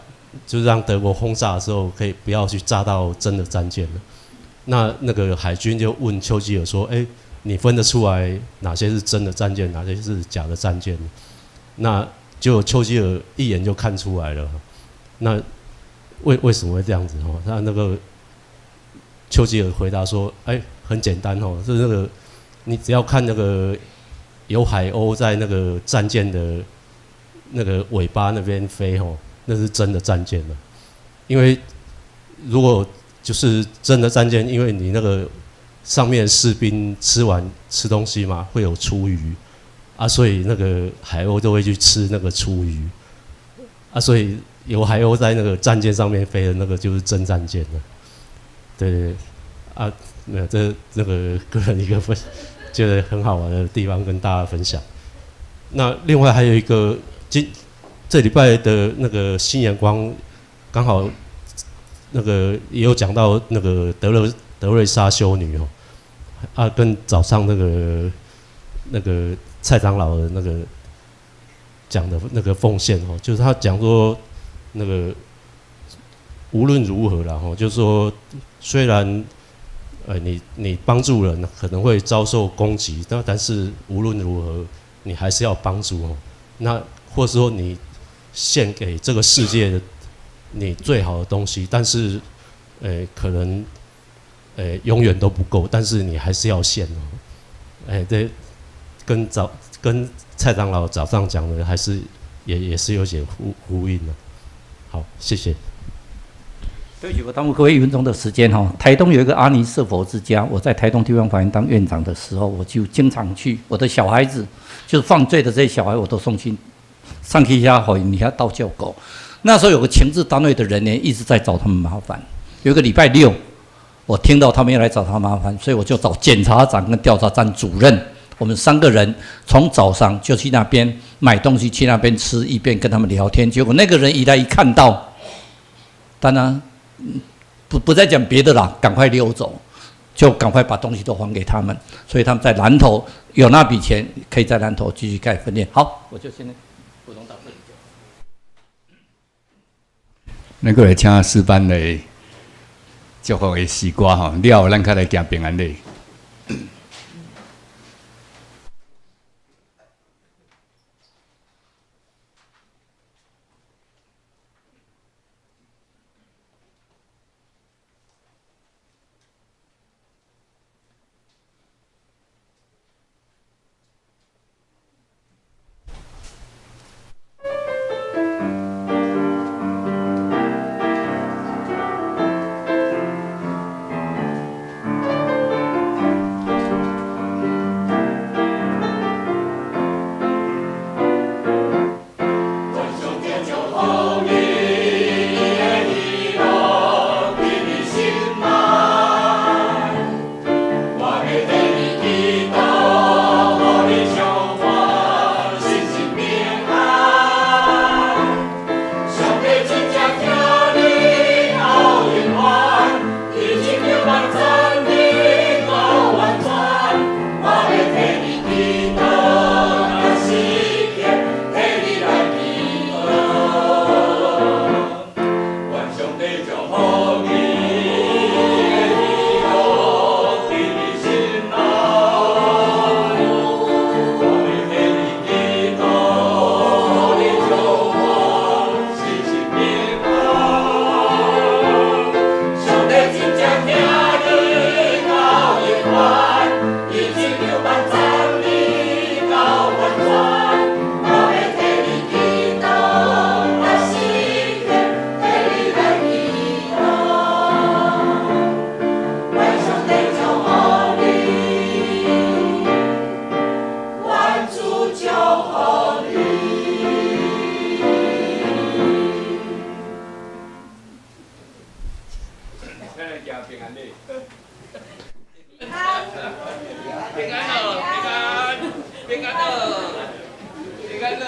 就是让德国轰炸的时候可以不要去炸到真的战舰了。那个海军就问丘吉尔说：“你分得出来哪些是真的战舰，哪些是假的战舰？”那就丘吉尔一眼就看出来了。那为什么会这样子哦？那个丘吉尔回答说：“很简单哦，是那个你只要看那个有海鸥在那个战舰的那个尾巴那边飞哦，那是真的战舰了。因为如果就是真的战舰，因为你那个上面士兵吃东西嘛，会有厨余啊，所以那个海鸥都会去吃那个厨余啊，所以有海鸥在那个战舰上面飞的那个就是真战舰了。对对对，啊，那个个人一个觉得很好玩的地方跟大家分享。那另外还有一个这礼拜的那个新眼光，刚好那个也有讲到那个德瑞莎修女哦，啊，跟早上那个蔡长老的那个讲的那个奉献哦，就是他讲说那个无论如何啦哦，就是说虽然你帮助人可能会遭受攻击，但是无论如何你还是要帮助哦。那或是说你献给这个世界的你最好的东西，但是可能永远都不够，但是你还是要献哦。这跟蔡长老早上讲的还是也是有些呼应的。好，谢谢。对不起，我耽误各位1分钟的时间哈。台东有一个阿尼舍佛之家，我在台东地方法院当院长的时候，我就经常去。我的小孩子就是犯罪的这些小孩，我都送去上去下回你要倒教狗。那时候有个情治单位的人呢，一直在找他们麻烦。有一个礼拜六，我听到他们要来找他麻烦，所以我就找检察长跟调查站主任，我们3个人从早上就去那边买东西，去那边吃，一边跟他们聊天。结果那个人一来一看到，当然不再讲别的啦，赶快溜走，就赶快把东西都还给他们。所以他们在南投有那笔钱，可以在南投继续盖分店。好，我就现在补充到这里。那个来请诗班来祝福的诗歌吼，了后咱较来行平安礼。平安了，平安了，平安了。